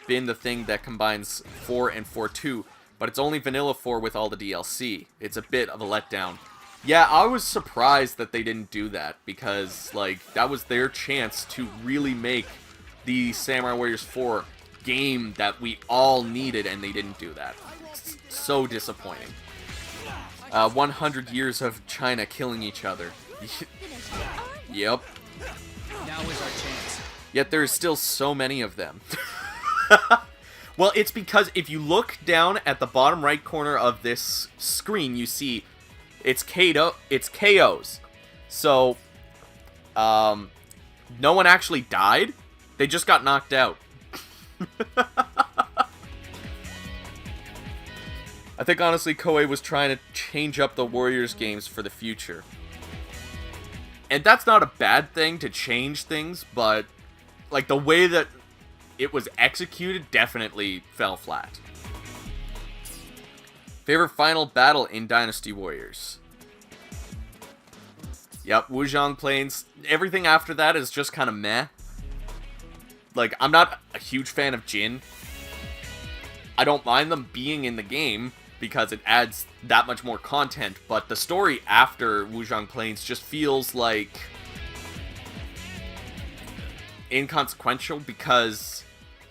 been the thing that combines 4 and 4.2, but it's only Vanilla 4 with all the DLC. It's a bit of a letdown. Yeah, I was surprised that they didn't do that, because, like, that was their chance to really make the Samurai Warriors 4 game that we all needed, and they didn't do that. It's so disappointing. 100 years of China killing each other. Yep.
Now is our chance.
Yet there's still so many of them. Well, it's because if you look down at the bottom right corner of this screen, you see it's KOs. So, no one actually died. They just got knocked out. I think honestly Koei was trying to change up the Warriors games for the future. And that's not a bad thing to change things, but like, the way that it was executed definitely fell flat. Favorite final battle in Dynasty Warriors? Yep, Wuzhong Plains. Everything after that is just kind of meh. Like, I'm not a huge fan of Jin. I don't mind them being in the game because it adds that much more content, but the story after Wuzhong Plains just feels like inconsequential because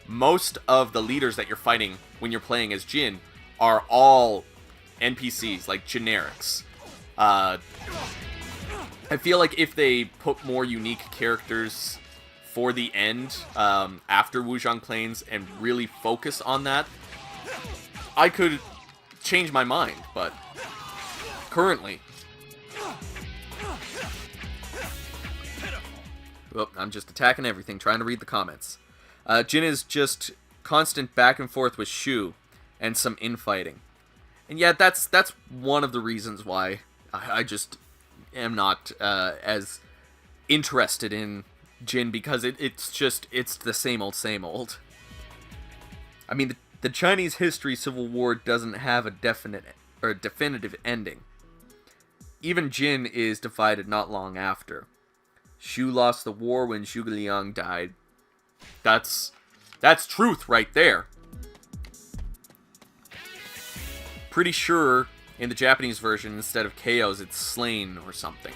most of the leaders that you're fighting when you're playing as Jin are all NPCs, like generics. I feel like if they put more unique characters for the end after Wuzhong Plains and really focus on that, I could change my mind, but currently... Oh, I'm just attacking everything, trying to read the comments. Jin is just constant back and forth with Shu and some infighting. And yeah, that's one of the reasons why I just am not as interested in Jin, because it's the same old, same old. I mean, the Chinese history Civil War doesn't have a definitive ending. Even Jin is divided not long after. Shu lost the war when Zhuge Liang died. That's truth right there. Pretty sure in the Japanese version, instead of KOs, it's slain or something.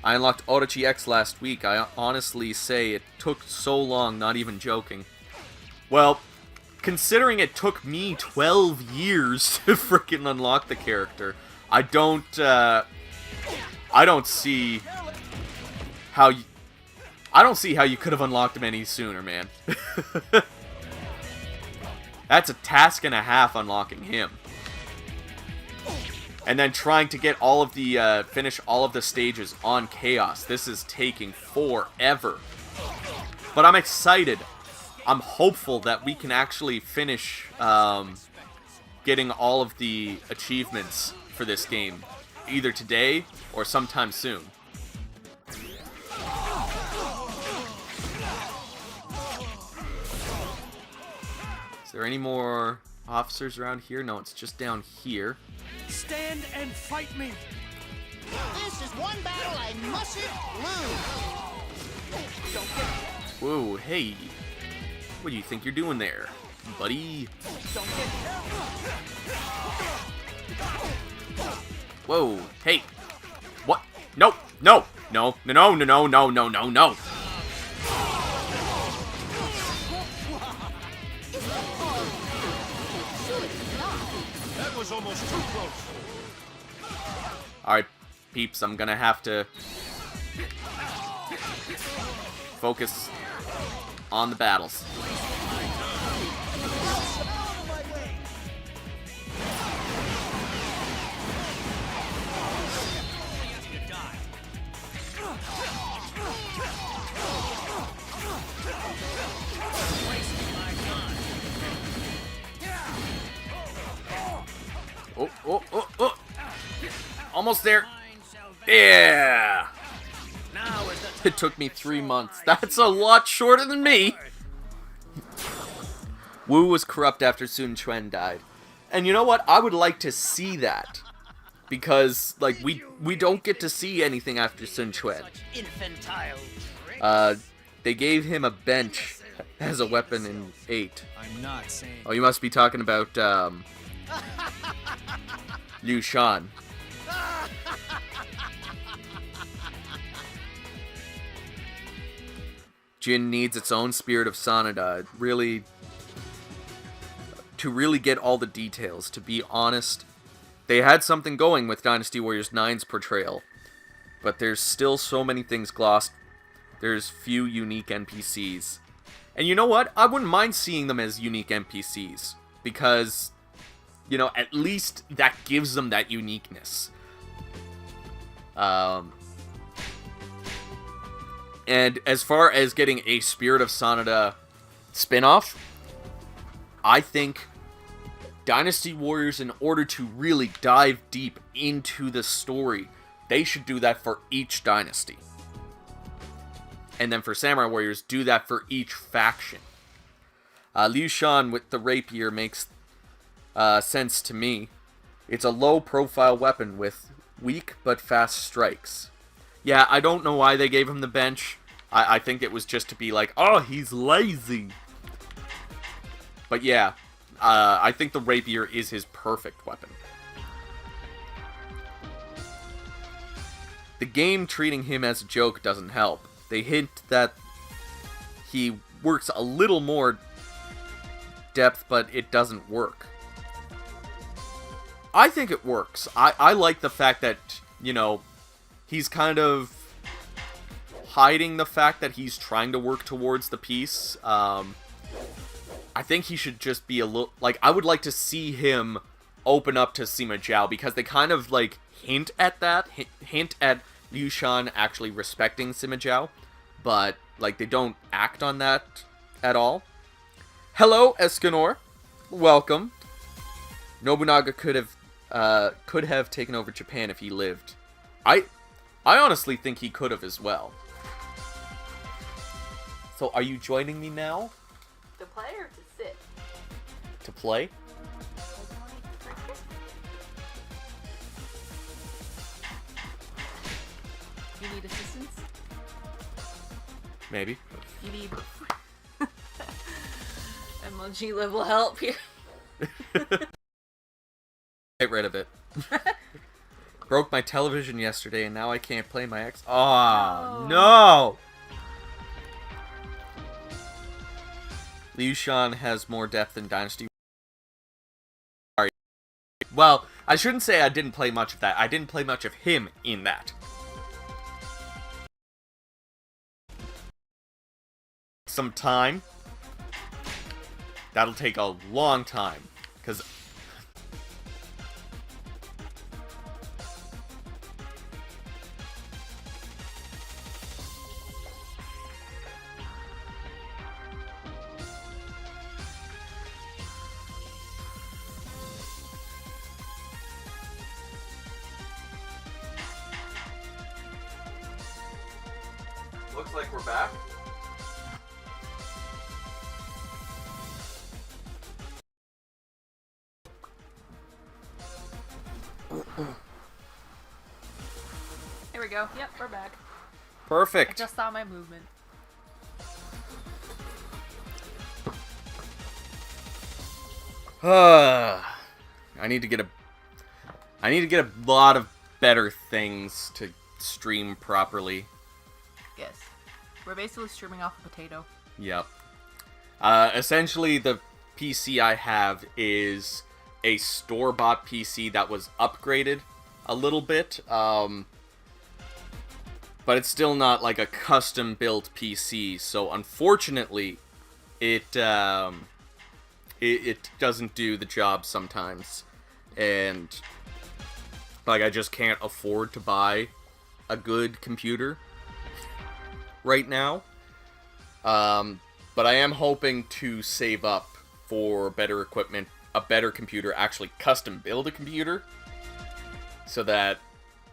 I unlocked Orochi X last week. I honestly say it took so long, not even joking. Well, considering it took me 12 years to freaking unlock the character, I don't see how you could have unlocked him any sooner, man. That's a task and a half unlocking him. And then trying to get all of the, finish all of the stages on Chaos. This is taking forever. But I'm excited. I'm hopeful that we can actually finish, getting all of the achievements for this game. Either today or sometime soon. Is there any more officers around here? No, it's just down here.
Stand and fight me!
This is one battle I mustn't lose. Don't get
Whoa, hey. What do you think you're doing there, buddy?
Don't get
Whoa, hey. What? No, no, no, no, no, no, no, no, no, no.
That was almost too close.
Alright, peeps, I'm gonna have to focus on the battles. Oh, oh, oh, oh. Almost there. Yeah. It took me 3 months. That's a lot shorter than me. Wu was corrupt after Sun Quan died. And you know what? I would like to see that. Because, like, we don't get to see anything after Sun Quan. They gave him a bench as a weapon in 8.
I'm not saying.
Oh, you must be talking about, Liu Shan. Jin needs its own Spirit of Sanada. To really get all the details. To be honest, they had something going with Dynasty Warriors 9's portrayal. But there's still so many things glossed. There's few unique NPCs. And you know what? I wouldn't mind seeing them as unique NPCs. Because, you know, at least that gives them that uniqueness. And as far as getting a Spirit of Sanada spin-off, I think Dynasty Warriors, in order to really dive deep into the story, they should do that for each dynasty. And then for Samurai Warriors, do that for each faction. Liu Shan with the rapier makes sense to me. It's a low-profile weapon with weak but fast strikes. Yeah, I don't know why they gave him the bench. I think it was just to be like, oh, he's lazy. But yeah, I think the rapier is his perfect weapon. The game treating him as a joke doesn't help. They hint that he works a little more depth, but it doesn't work. I think it works. I like the fact that, you know, he's kind of hiding the fact that he's trying to work towards the peace. I think he should just be a little... Like, I would like to see him open up to Sima Zhao, because they kind of, like, hint at that. Hint at Liu Shan actually respecting Sima Zhao. But, like, they don't act on that at all. Hello, Escanor. Welcome. Nobunaga could have taken over Japan if he lived. I honestly think he could have as well. So, are you joining me now?
To play or to sit?
To play?
You need assistance?
Maybe.
You need MLG level help here.
Get rid of it. Broke my television yesterday and now I can't play my X. Oh, no! Liu Shan has more depth in Dynasty. Sorry. Well, I shouldn't say I didn't play much of that. I didn't play much of him in that. Some time. That'll take a long time, because looks like we're back.
Here we go. Yep, we're back. I
Perfect.
just saw my movement.
I need to get a lot of better things to stream properly.
Yes. We're basically streaming off a potato.
Yep. Essentially, the PC I have is a store-bought PC that was upgraded a little bit, but it's still not like a custom-built PC. So unfortunately, it doesn't do the job sometimes, and like I just can't afford to buy a good computer right now. But I am hoping to save up for better equipment, a better computer, actually custom build a computer, so that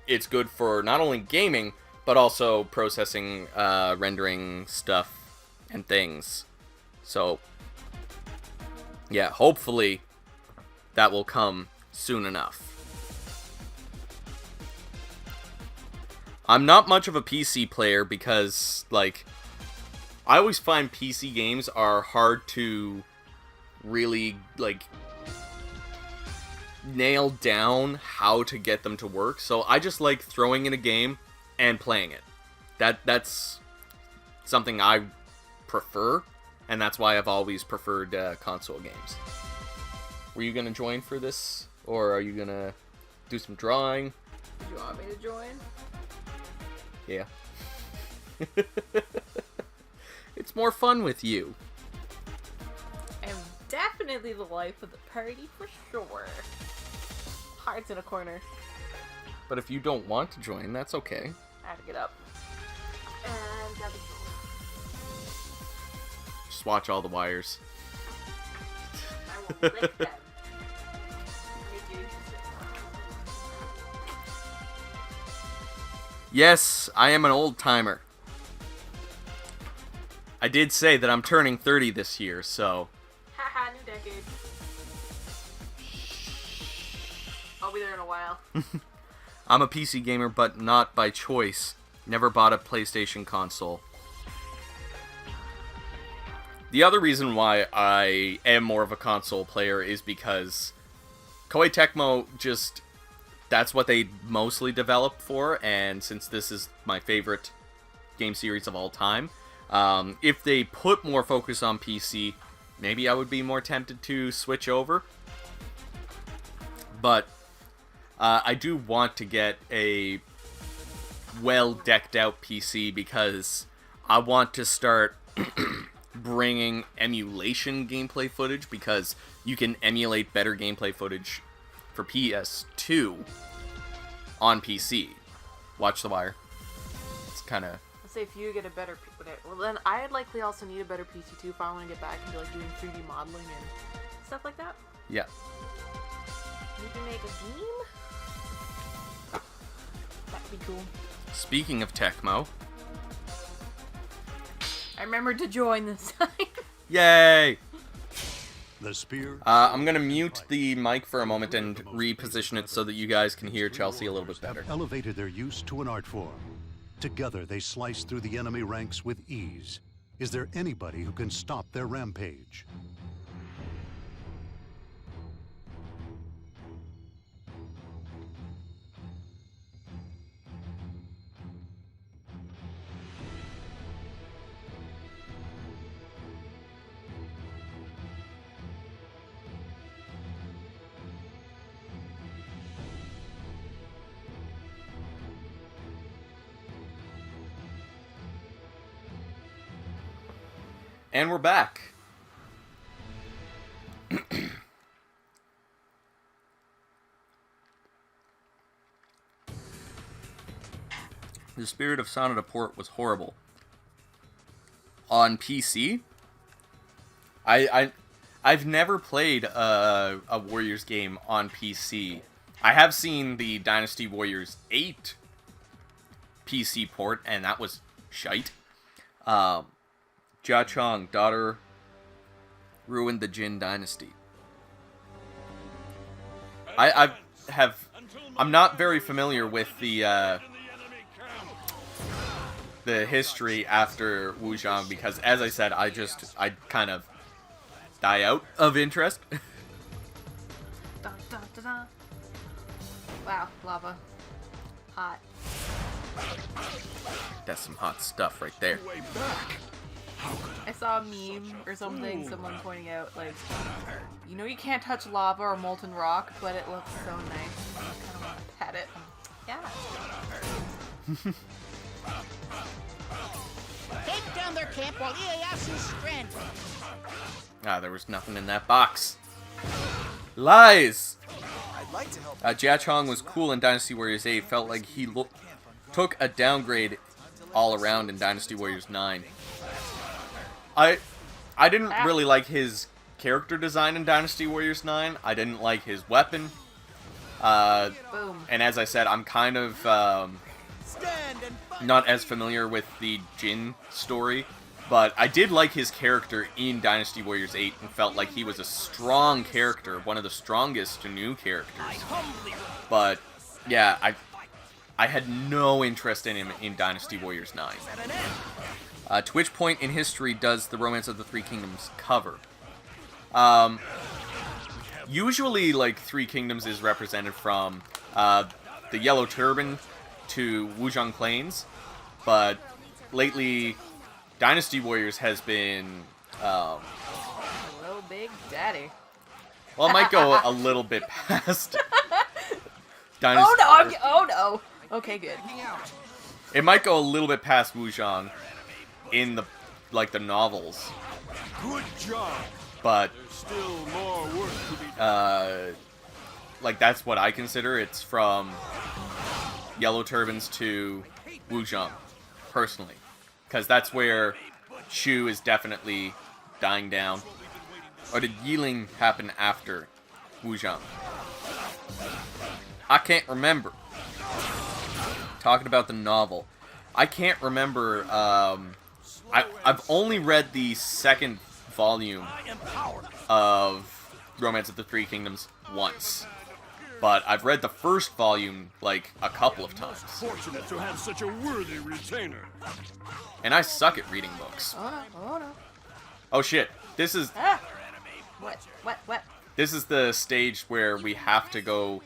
it's good for not only gaming, but also processing, rendering stuff and things. So, yeah, hopefully that will come soon enough. I'm not much of a PC player because, like, I always find PC games are hard to really, like, nail down how to get them to work. So I just like throwing in a game and playing it. That's something I prefer, and that's why I've always preferred console games. Were you going to join for this, or are you going to do some drawing?
Do you want me to join?
Yeah. It's more fun with you.
I'm definitely the life of the party for sure. Hearts in a corner.
But if you don't want to join, that's okay.
I had to get up. And grab the sword.
Just watch all the wires.
I will lick them. Make you interested.
Yes, I am an old timer. I did say that I'm turning 30 this year, so...
Haha, new decade. I'll be there in a while.
I'm a PC gamer, but not by choice. Never bought a PlayStation console. The other reason why I am more of a console player is because Koei Tecmo just... That's what they mostly develop for, and since this is my favorite game series of all time, if they put more focus on PC, maybe I would be more tempted to switch over. But I do want to get a well-decked-out PC because I want to start bringing emulation gameplay footage, because you can emulate better gameplay footage for PS2 on PC. Watch The Wire. It's kind of...
Let's say if you get a better... Well, then I'd likely also need a better PC too if I want to get back into like doing 3D modeling and stuff like that.
Yeah.
Need to make a game? That'd be cool.
Speaking of Tecmo...
I remembered to join this time.
Yay!
The spear.
I'm gonna mute the mic for a moment and reposition it so that you guys can hear Chelsea a little bit better.
Elevated their use to an art form. Together they slice through the enemy ranks with ease. Is there anybody who can stop their rampage?
And we're back. The Spirit of Sonata port was horrible. On PC, I've never played a Warriors game on PC. I have seen the Dynasty Warriors 8 PC port, and that was shite. Jia Chong, daughter, ruined the Jin dynasty. I'm not very familiar with the history after Wuzhong because, as I said, I kind of die out of interest.
Dun, dun, dun, dun. Wow, lava. Hot.
That's some hot stuff right there.
I saw a meme or something, someone pointing out, like, you know you can't touch lava or molten rock, but it looks so nice. I kind of want to pet it. Yeah.
Take down their camp while Ieyasu's stranded.
Ah, there was nothing in that box. Lies!
I'd like to help.
Jia Chong was cool in Dynasty Warriors 8. Felt like he took a downgrade all around in Dynasty Warriors 9. I didn't really like his character design in Dynasty Warriors 9. I didn't like his weapon.
Boom.
And as I said, I'm kind of not as familiar with the Jin story. But I did like his character in Dynasty Warriors 8 and felt like he was a strong character, one of the strongest new characters. But yeah, I had no interest in him in Dynasty Warriors 9. To which point in history does the Romance of the Three Kingdoms cover? Usually, like, Three Kingdoms is represented from the Yellow Turban to Wuzhong Plains, but lately, Dynasty Warriors has been...
Little Big Daddy.
Well, it might go a little bit past... Dynasty...
Oh no! Okay, good.
It might go a little bit past Wuzhong in the novels.
Good job.
But
There's still more work to be done.
like, that's what I consider. It's from Yellow Turbans to Wuzhong, personally, because that's where Shu is definitely dying down. Or did Yiling happen after Wuzhong? I can't remember. Talking about the novel, I can't remember I've only read the second volume of Romance of the Three Kingdoms once. But I've read the first volume, like, a couple of times.
Fortunate to have such a worthy retainer.
And I suck at reading books.
Oh no, oh no.
Oh shit. This is...
Ah! What?
This is the stage where we have to go,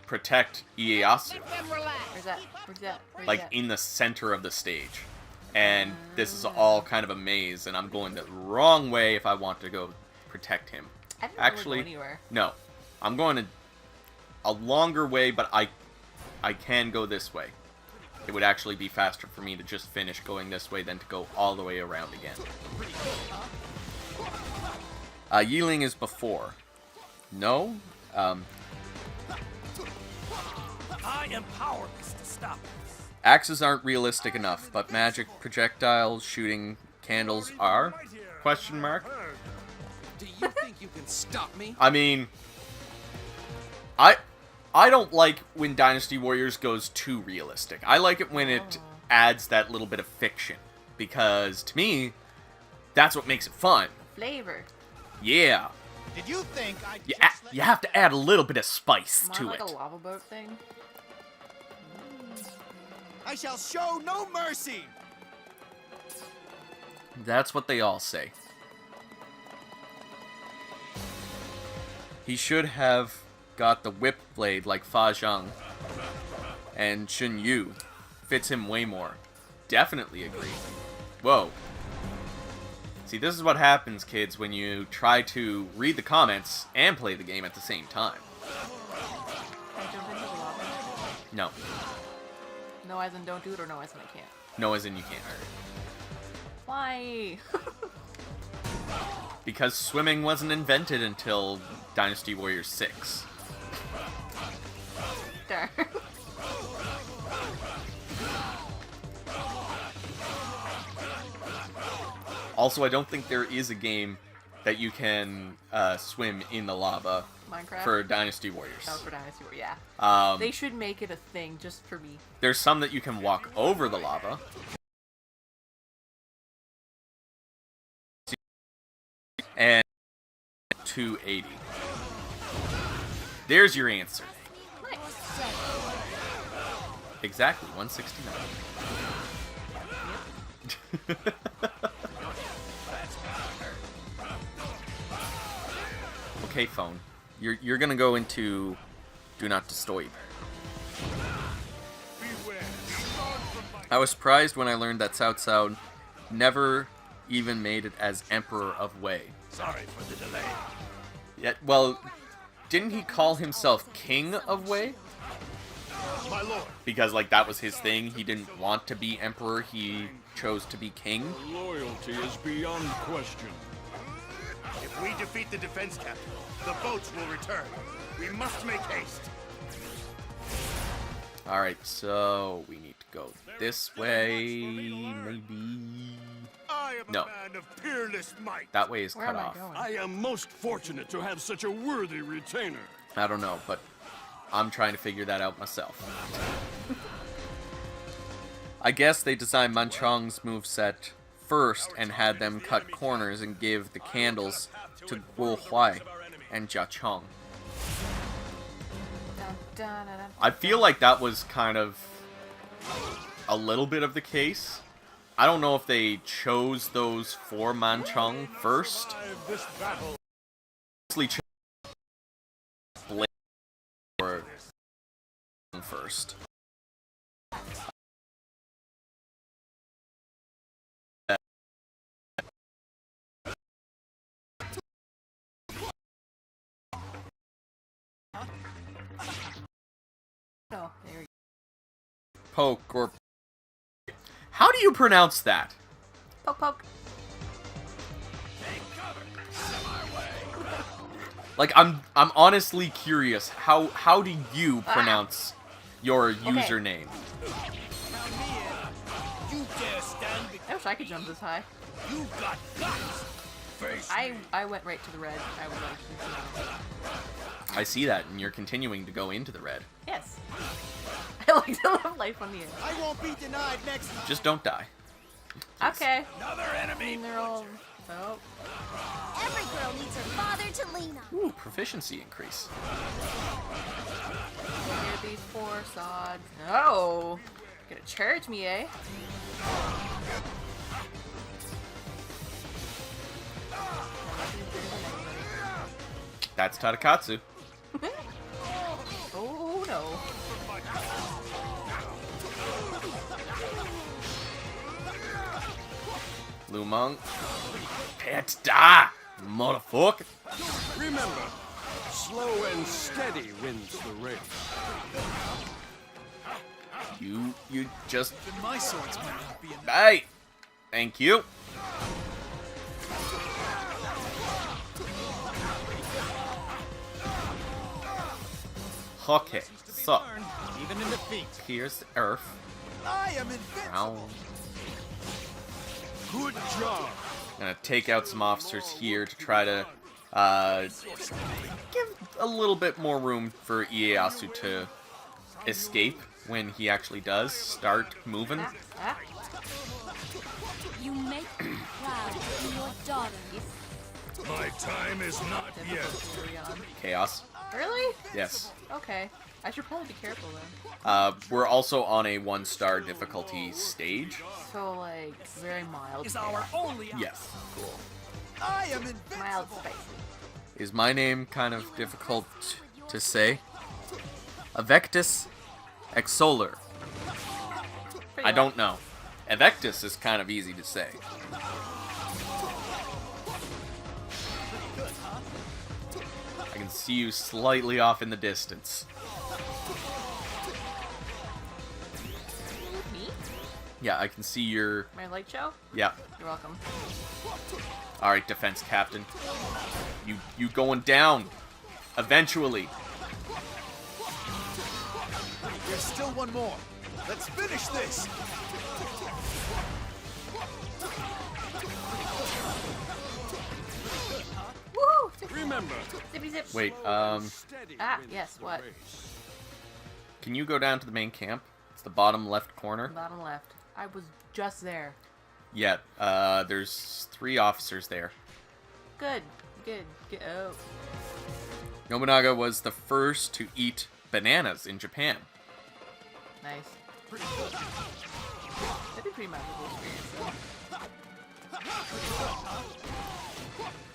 protect Ieyasu.
Where's that?
Like, in the center of the stage. And this is all kind of a maze, and I'm going the wrong way if I want to go protect him.
I didn't
Actually,
really go anywhere.
no. I'm going a longer way, but I can go this way. It would actually be faster for me to just finish going this way than to go all the way around again. Yiling is before. No?
I am powerless to stop this.
Axes aren't realistic enough, but magic projectiles shooting candles are? Question mark?
Do you think you can stop me?
I mean, I don't like when Dynasty Warriors goes too realistic. I like it when it adds that little bit of fiction, because to me, that's what makes it fun.
Flavor.
Yeah.
Did you think I
You have to add a little bit of spice
Am I
to
like
it.
a lava boat thing?
I shall show no mercy.
That's what they all say. He should have got the whip blade like Fa Zhang. And Shun Yu. Fits him way more. Definitely agree. Whoa. See, this is what happens, kids, when you try to read the comments and play the game at the same time.
Can I jump into the lava?
No.
No as in don't do it, or no as in I can't?
No as in you can't.
Why?
Because swimming wasn't invented until Dynasty Warriors 6.
Darn.
Also, I don't think there is a game that you can swim in the lava
Minecraft?
for Dynasty Warriors.
No, for Dynasty Warriors, yeah. They should make it a thing just for me.
There's some that you can walk over the lava. And 280. There's your answer. Exactly, 169. Okay, phone. You're gonna go into Do Not Disturb. I was surprised when I learned that Cao Cao never even made it as Emperor of Wei.
Sorry for the delay.
Yet, well, didn't he call himself King of Wei?
My lord.
Because, like, that was his thing. He didn't want to be Emperor. He chose to be King.
Loyalty is beyond question.
If we defeat the defense captain, the boats will return. We must make haste.
Alright, so we need to go this way, maybe...
I am
No.
a man of peerless might.
That way is
Where
cut
am I
off.
going?
I am most fortunate to have such a worthy retainer.
I don't know, but I'm trying to figure that out myself. I guess they designed Manchong's moveset first and had them cut corners and give the candles to Guo Huai and Jia Chong.
Dun, dun, dun, dun,
I feel like that was kind of a little bit of the case. I don't know if they chose those for Manchong first.
This battle.
Mostly chose Blade or first.
Oh, there you
Poke or... How do you pronounce that?
go. Poke, poke.
Like, I'm honestly curious. How do you pronounce your username?
You dare stand be-
I wish I could jump this high.
You got guts. Face
I went right to the red. I would like to know.
I see that, and you're continuing to go into the red.
Yes. I like to live life on the edge.
I won't be denied next.
Just don't die.
Okay.
Another enemy.
And they're all... Oh.
Every girl needs her father to lean on.
Ooh, proficiency increase.
Here these 4 sods. Oh! Gonna charge me, eh?
That's Tadakatsu.
Oh no.
Lumong. Pet da! Motherfucker.
Remember, slow and steady wins the race.
You just...
My swords might not be enough.
Hey! Thank you. Okay, so
Even in defeat.
here's the earth.
I am invincible.
Ow.
Good job.
Gonna take out some officers here to try to give a little bit more room for Ieyasu to escape when he actually does start moving.
Ah.
You make me proud of your daughter.
My time is not yet.
Furion.
Chaos.
Really?
Yes.
Okay. I should probably be careful then.
We're also on a 1-star difficulty stage.
So, like, very mild.
Yes.
I am invincible.
Mild spicy.
Is my name kind of difficult to say? Avectus Exoler.
Pretty
I don't know. Evectus is kind of easy to say. I can see you slightly off in the distance.
Me?
Yeah, I can see your...
My light show?
Yeah.
You're welcome.
Alright, defense captain. You going down. Eventually.
There's still one more. Let's finish this.
Woo!
Remember,
Zippy zip.
Wait,
steady
Ah,
wins
yes,
the
what?
race.
can you go down to the main camp? It's the bottom left corner.
Bottom left. I was just there.
Yeah, there's 3 officers there.
Good. Good. Good. Oh.
Nobunaga was the first to eat bananas in Japan.
Nice. That'd be pretty magical experience, though.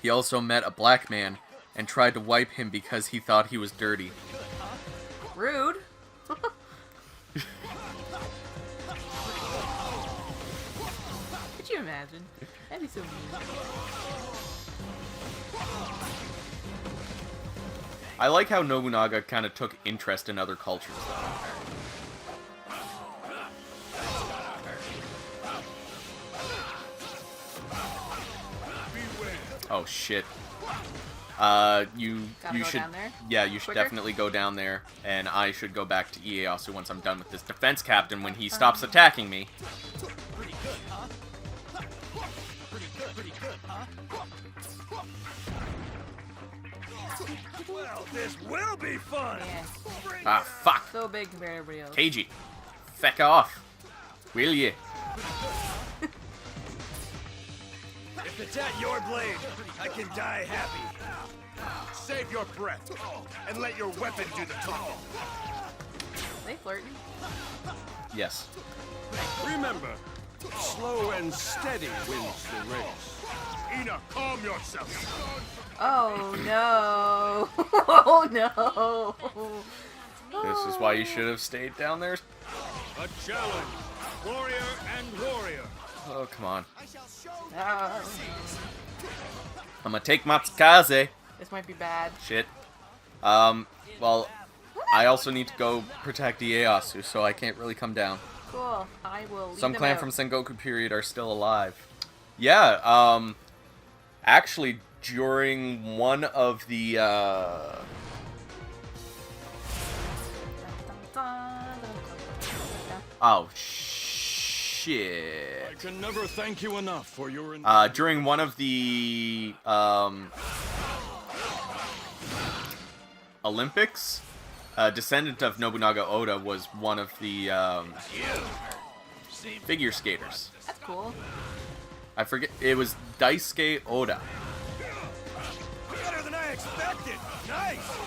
He also met a black man and tried to wipe him because he thought he was dirty.
Rude. Could you imagine? That'd be so mean.
I like how Nobunaga kind of took interest in other cultures, though. Oh shit. You
Gotta go
should
down there?
yeah, you should
Quicker?
definitely go down there, and I should go back to Ieyasu once I'm done with this defense captain when he stops attacking me.
Well, this will be fun.
Yeah.
Ah, fuck.
So big compared to everybody else.
Keiji, feck off. Will ye?
If it's at your blade, I can die happy.
Save your breath and let your weapon do the talking.
They flirting.
Yes.
Remember, slow and steady wins the race.
Ina, calm yourself.
Oh no! Oh no!
This is why you should have stayed down there.
A challenge. Warrior and warrior.
Oh, come on.
Ah,
I'm gonna take Matsukaze.
this might be bad.
Shit. Well, I also need to go protect Ieyasu, so I can't really come down.
Cool. I will lead
Some
them
clan
out.
from Sengoku period are still alive. Yeah, actually, during one of the, oh, shit.
I can never thank you enough for your...
During one of the, Olympics, a descendant of Nobunaga Oda was one of the, figure skaters.
That's cool.
I forget, it was Daisuke Oda.
Better than I expected. Nice.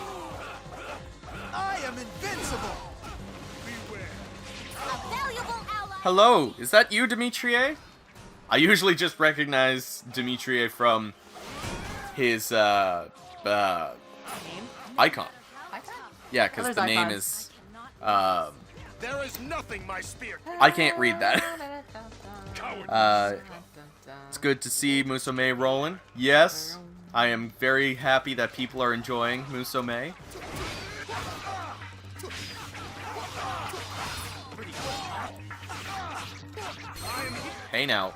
I am invincible.
Beware.
A valuable ally.
Hello, is that you, Dimitrie? I usually just recognize Dimitrie from his,
Name?
icon.
Icon?
Yeah, because
There's
the name
icons.
is,
There is nothing my spear.
I can't read that. It's good to see Musume rolling. Yes, I am very happy that people are enjoying Musume. Hey now.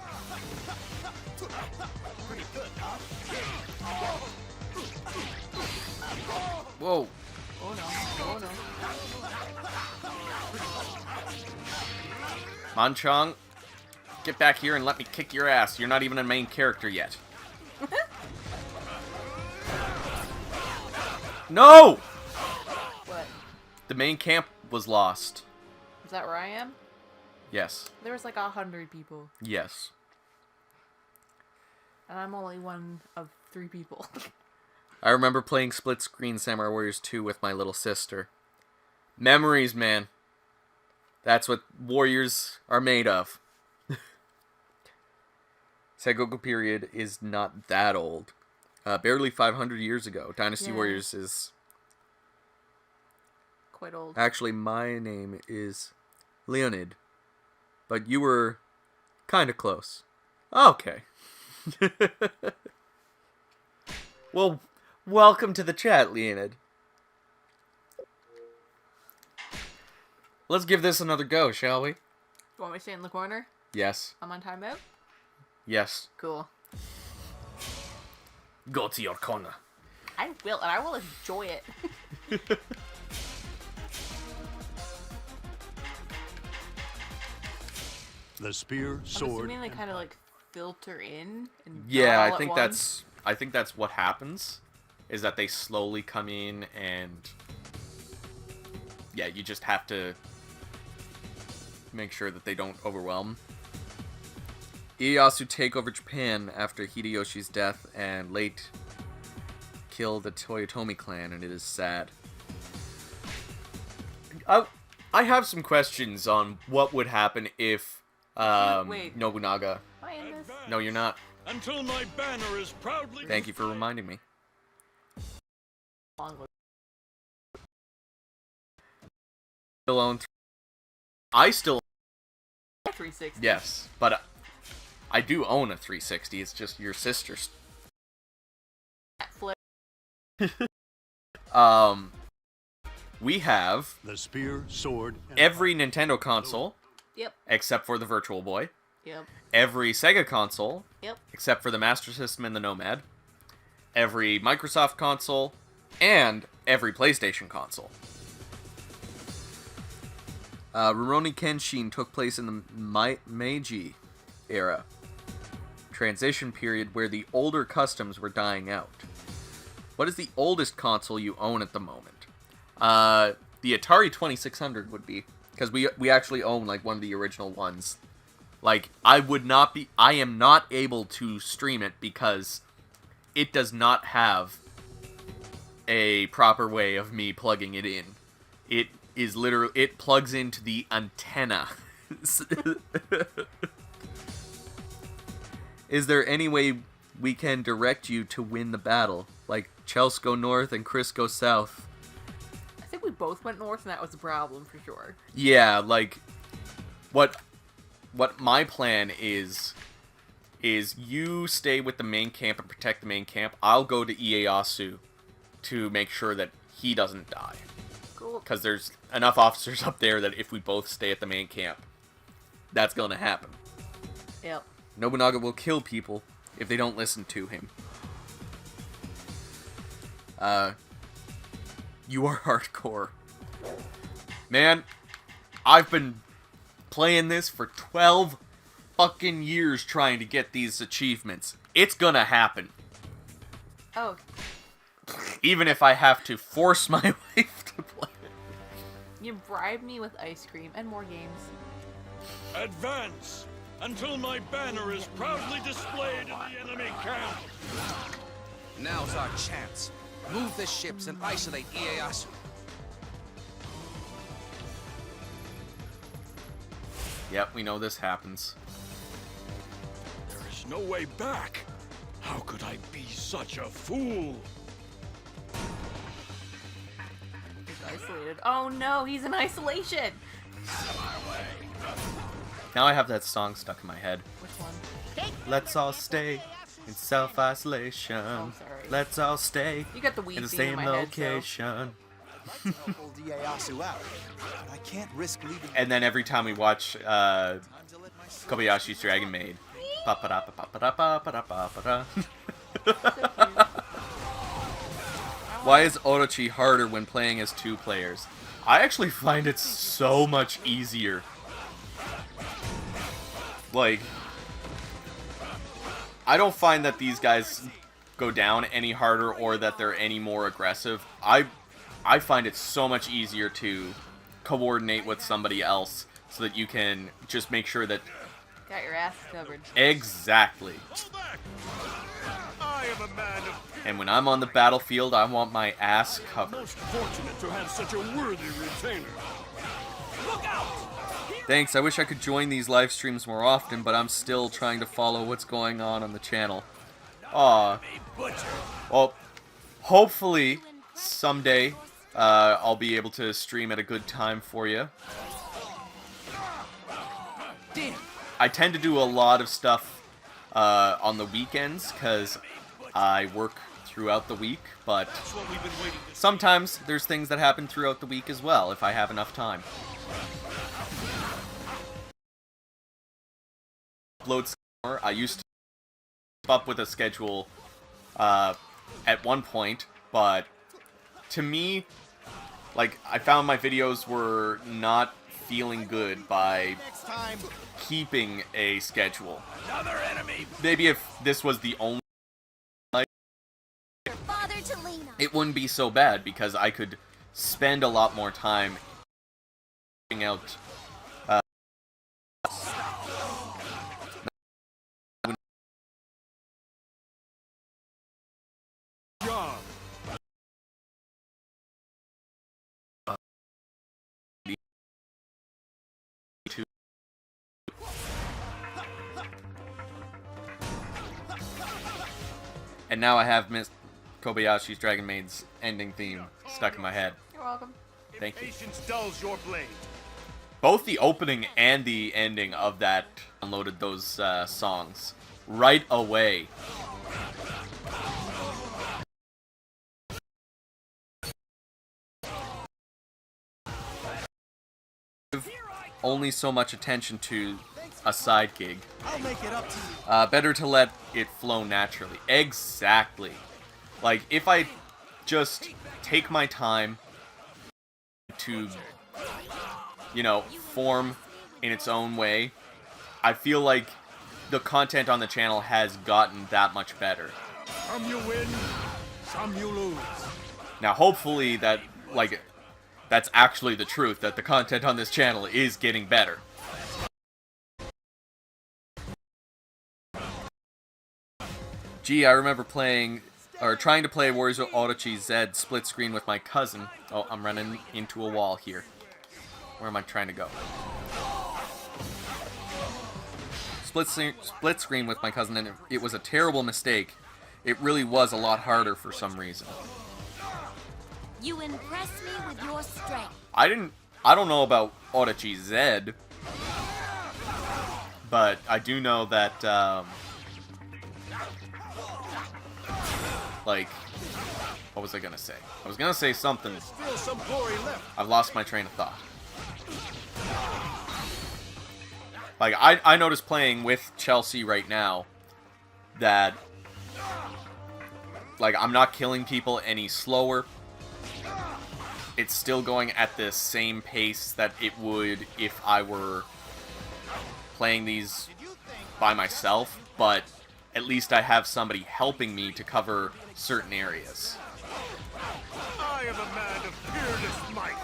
Whoa.
Oh no. Oh no.
Manchong, get back here and let me kick your ass. You're not even a main character yet. No!
What?
The main camp was lost.
Is that where I am?
Yes.
There was like 100 people.
Yes.
And I'm only one of 3 people.
I remember playing split screen Samurai Warriors 2 with my little sister. Memories, man. That's what warriors are made of. Sengoku period is not that old. Barely 500 years ago. Dynasty
Yeah.
Warriors is...
Quite old.
Actually, my name is Leonid. But you were kind of close. Okay. Well, welcome to the chat, Leonid. Let's give this another go, shall we?
You want me to stay in the corner?
Yes.
I'm on timeout?
Yes.
Cool.
Go to your corner.
I will, and I will enjoy it.
The spear,
I'm
sword,
assuming they kind of like filter in. And
Yeah,
not all
I
at
think
once.
that's what happens. Is that they slowly come in and yeah, you just have to make sure that they don't overwhelm. Ieyasu take over Japan after Hideyoshi's death and late kill the Toyotomi clan, and it is sad. I have some questions on what would happen if
Wait.
Nobunaga.
Am I in this?
No, you're not.
Until my banner is proudly...
Thank you for reminding me.
Long
Still own. I still
360.
yes, but I do own a 360. It's just your sister's.
Flip.
We have
the spear, sword, and
every Nintendo console
Yep.
except for the Virtual Boy.
Yep.
Every Sega console
Yep.
except for the Master System and the Nomad. Every Microsoft console and every PlayStation console. Rurouni Kenshin took place in the Meiji era, transition period where the older customs were dying out. What is the oldest console you own at the moment? The Atari 2600 would be, because we actually own like one of the original ones. Like I am not able to stream it because it does not have a proper way of me plugging it in. It is literally, it plugs into the antenna. Is there any way we can direct you to win the battle? Like Chelsea go north and Chris go south.
I think we both went north, and that was the problem for sure.
Yeah, like what my plan is you stay with the main camp and protect the main camp. I'll go to Ieyasu to make sure that he doesn't die.
Cool.
Because there's enough officers up there that if we both stay at the main camp, that's going to happen.
Yep.
Nobunaga will kill people if they don't listen to him. You are hardcore. Man, I've been playing this for 12 fucking years trying to get these achievements. It's gonna happen.
Oh,
Even if I have to force my wife to play it.
you bribed me with ice cream and more games.
Advance until my banner is proudly displayed in the enemy camp.
Now's our chance. Move the ships and isolate Ieyasu.
Yep, we know this happens.
There is no way back. How could I be such a fool?
He's isolated. Oh no, he's in isolation!
Now I have that song stuck in my head.
Which one?
Let's all stay in self-isolation.
Oh, sorry.
Let's all stay
You got the weed
in the
scene in
same
my head,
location.
Pull Ieyasu out, but I can't risk leaving.
And then every time we watch Kobayashi's Dragon Maid. Pa-pa-da-pa-pa-da-pa-pa-da-pa-pa-da. Why is Orochi harder when playing as 2 players? I actually find it so much easier. Like, I don't find that these guys go down any harder or that they're any more aggressive. I find it so much easier to coordinate with somebody else so that you can just make sure that...
Got your ass covered.
Exactly.
I am a man of...
And when I'm on the battlefield, I want my ass covered.
Most fortunate to have such a worthy retainer. Look out!
Thanks, I wish I could join these live streams more often, but I'm still trying to follow what's going on the channel. Aw. Well, hopefully, someday, I'll be able to stream at a good time for you.
Damn.
I tend to do a lot of stuff on the weekends, because I work throughout the week, but sometimes there's things that happen throughout the week as well, if I have enough time. Upload more. I used to keep up with a schedule at one point, but to me, like, I found my videos were not feeling good by keeping a schedule.
Another enemy.
Maybe if this was the only,
Father Talina.
it wouldn't be so bad because I could spend a lot more time out.
Job.
And now I have Miss Kobayashi's Dragon Maid's ending theme stuck in my head.
You're welcome.
Thank you.
Patience dulls your blade.
Both the opening and the ending of that downloaded those songs right away. Only so much attention to a side gig.
I'll make it up to you.
Better to let it flow naturally. Exactly. Like, if I just take my time to, you know, form in its own way, I feel like the content on the channel has gotten that much better.
Some you win, some you lose.
Now, hopefully that, like, that's actually the truth, that the content on this channel is getting better. Gee, I remember playing, or trying to play Warriors of Orochi Z split screen with my cousin. Oh, I'm running into a wall here. Where am I trying to go? Split screen with my cousin, and it was a terrible mistake. It really was a lot harder for some reason.
You impress me with your strength.
I don't know about Orochi Z, but I do know that, like, what was I gonna say? I was gonna say something.
Still some glory left.
I've lost my train of thought. Like, I noticed playing with Chelsea right now that, like, I'm not killing people any slower. It's still going at the same pace that it would if I were playing these by myself, but at least I have somebody helping me to cover certain areas.
I am a man of fearless might.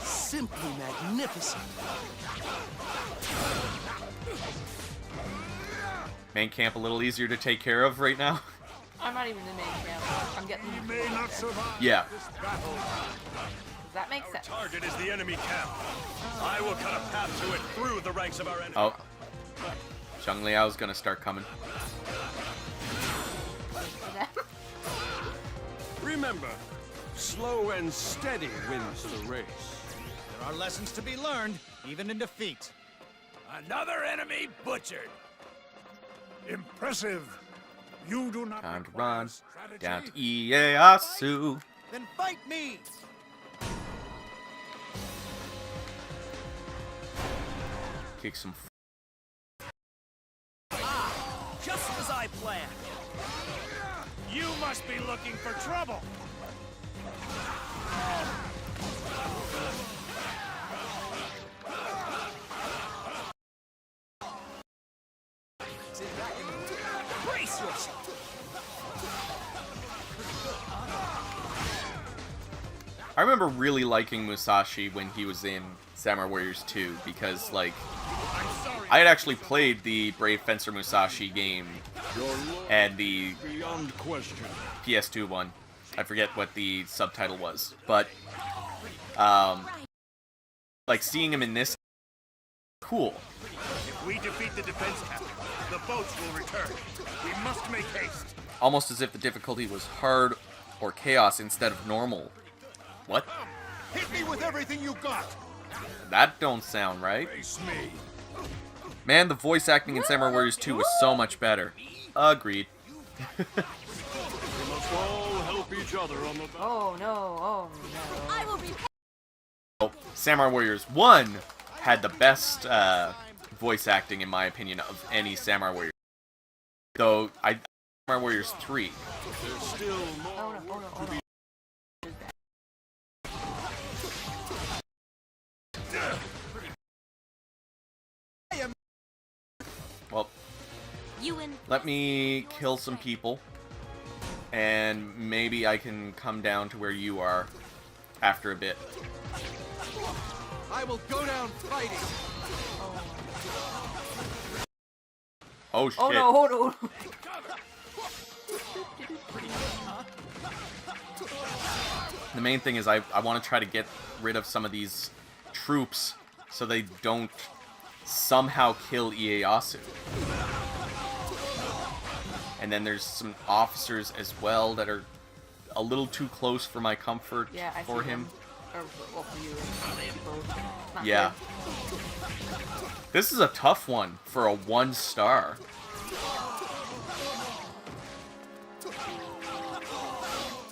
Simply magnificent.
Main camp a little easier to take care of right now.
I'm not even in main camp. I'm getting.
May not survive
Yeah.
this battle.
Does that make sense?
Target is the enemy camp. I will cut a path to it through the ranks of our enemy.
Oh. Zhang Liao's gonna start coming.
Remember, slow and steady wins the race.
There are lessons to be learned, even in defeat.
Another enemy butchered.
Impressive. You do not
Time to
require
run
strategy.
down to Ieyasu.
Then fight me!
Kick some.
Just as I planned.
You must be looking for trouble.
Brace yourself.
I remember really liking Musashi when he was in Samurai Warriors 2 because, like, I had actually played the Brave Fencer Musashi game and the
Beyond question.
PS2 one. I forget what the subtitle was, but like seeing him in this, cool.
If we defeat the defense captain, the boats will return. We must make haste.
Almost as if the difficulty was hard or chaos instead of normal. What?
Hit me with everything you got.
That don't sound right.
Face me.
Man, the voice acting in Samurai Warriors 2 was so much better. Agreed.
We must all help each other on the
Oh no! Oh no!
I will be.
Samurai Warriors 1 had the best voice acting, in my opinion, of any Samurai Warriors. Though, Samurai Warriors 3.
There's still more
Oh no! Oh no! Oh no!
Well,
You and
let me kill some people, and maybe I can come down to where you are after a bit.
I will go down fighting!
Oh shit.
Oh no! Hold on!
The main thing is I want to try to get rid of some of these troops so they don't somehow kill Ieyasu. And then there's some officers as well that are a little too close for my comfort
Yeah, I
for
see
him.
them. Or, well, for you. Both. Not
Yeah. This is a tough one for a 1 star.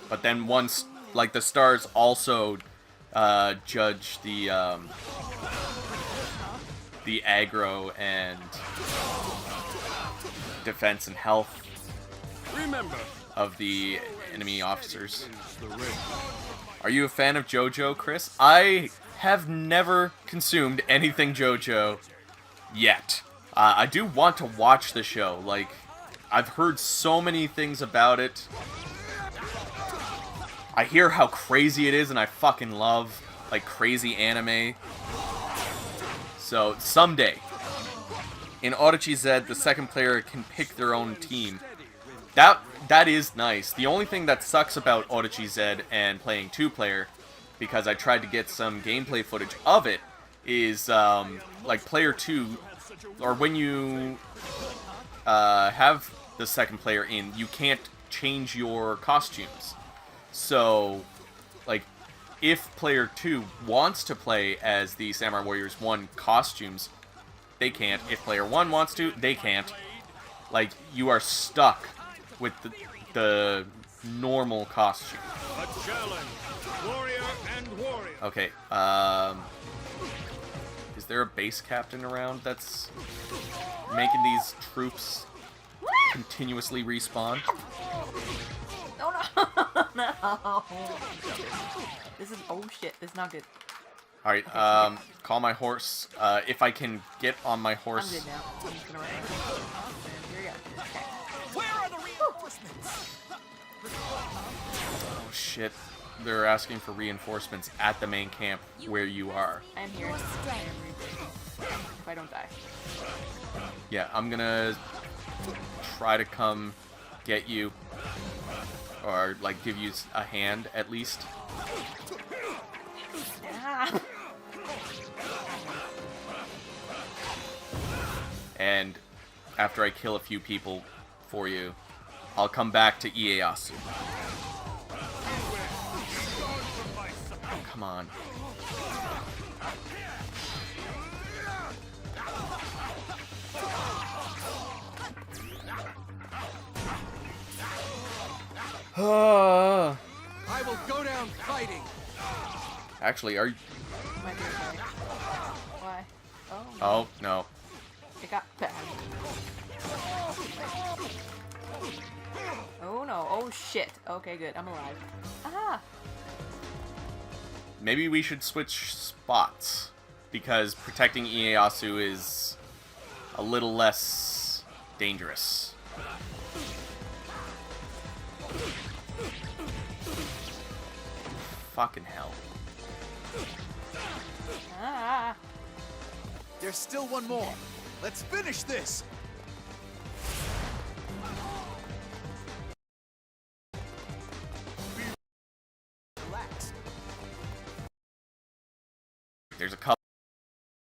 But then once, like, the stars also judge the aggro and defense and health
Remember,
of the enemy officers.
wins the race.
Are you a fan of JoJo, Chris? I have never consumed anything JoJo yet. I do want to watch the show. Like, I've heard so many things about it. I hear how crazy it is, and I fucking love, like, crazy anime. So, someday, in Orochi Z, the second player can pick their own team. That is nice. The only thing that sucks about Orochi Z and playing 2-player, because I tried to get some gameplay footage of it, is, like, player 2, or when you have the second player in, you can't change your costumes. So, like, if player 2 wants to play as the Samurai Warriors 1 costumes, they can't. If player 1 wants to, they can't. Like, you are stuck with the normal costume.
A challenge. Warrior and warrior.
Okay, is there a base captain around that's making these troops continuously respawn?
No, no, no. This is, oh shit, this is not good.
Alright, call my horse. If I can get on my
I'm
horse.
good now. I'm just gonna run. Here we go. Okay.
Where are the reinforcements?
Oh shit. They're asking for reinforcements at the main camp where you are.
I am here. I am ready. If I don't die.
Yeah, I'm gonna try to come get you. Or, like, give you a hand, at least.
Ah.
And after I kill a few people for you, I'll come back to Ieyasu. Oh, come on.
I will go down fighting.
Actually, are you...
Might be okay. Why? Oh.
Oh, no.
It got bad. Oh no. Oh shit. Okay, good. I'm alive. Ah!
Maybe we should switch spots. Because protecting Ieyasu is a little less dangerous. Fucking hell.
Ah!
There's still one more. Let's finish this. Relax.
There's a couple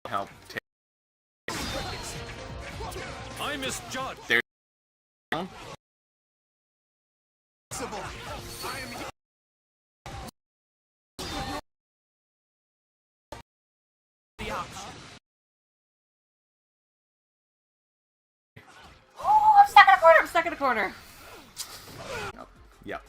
help.
I misjudged.
There's
Oh, I'm stuck in a corner. I'm stuck in a corner.
Yep.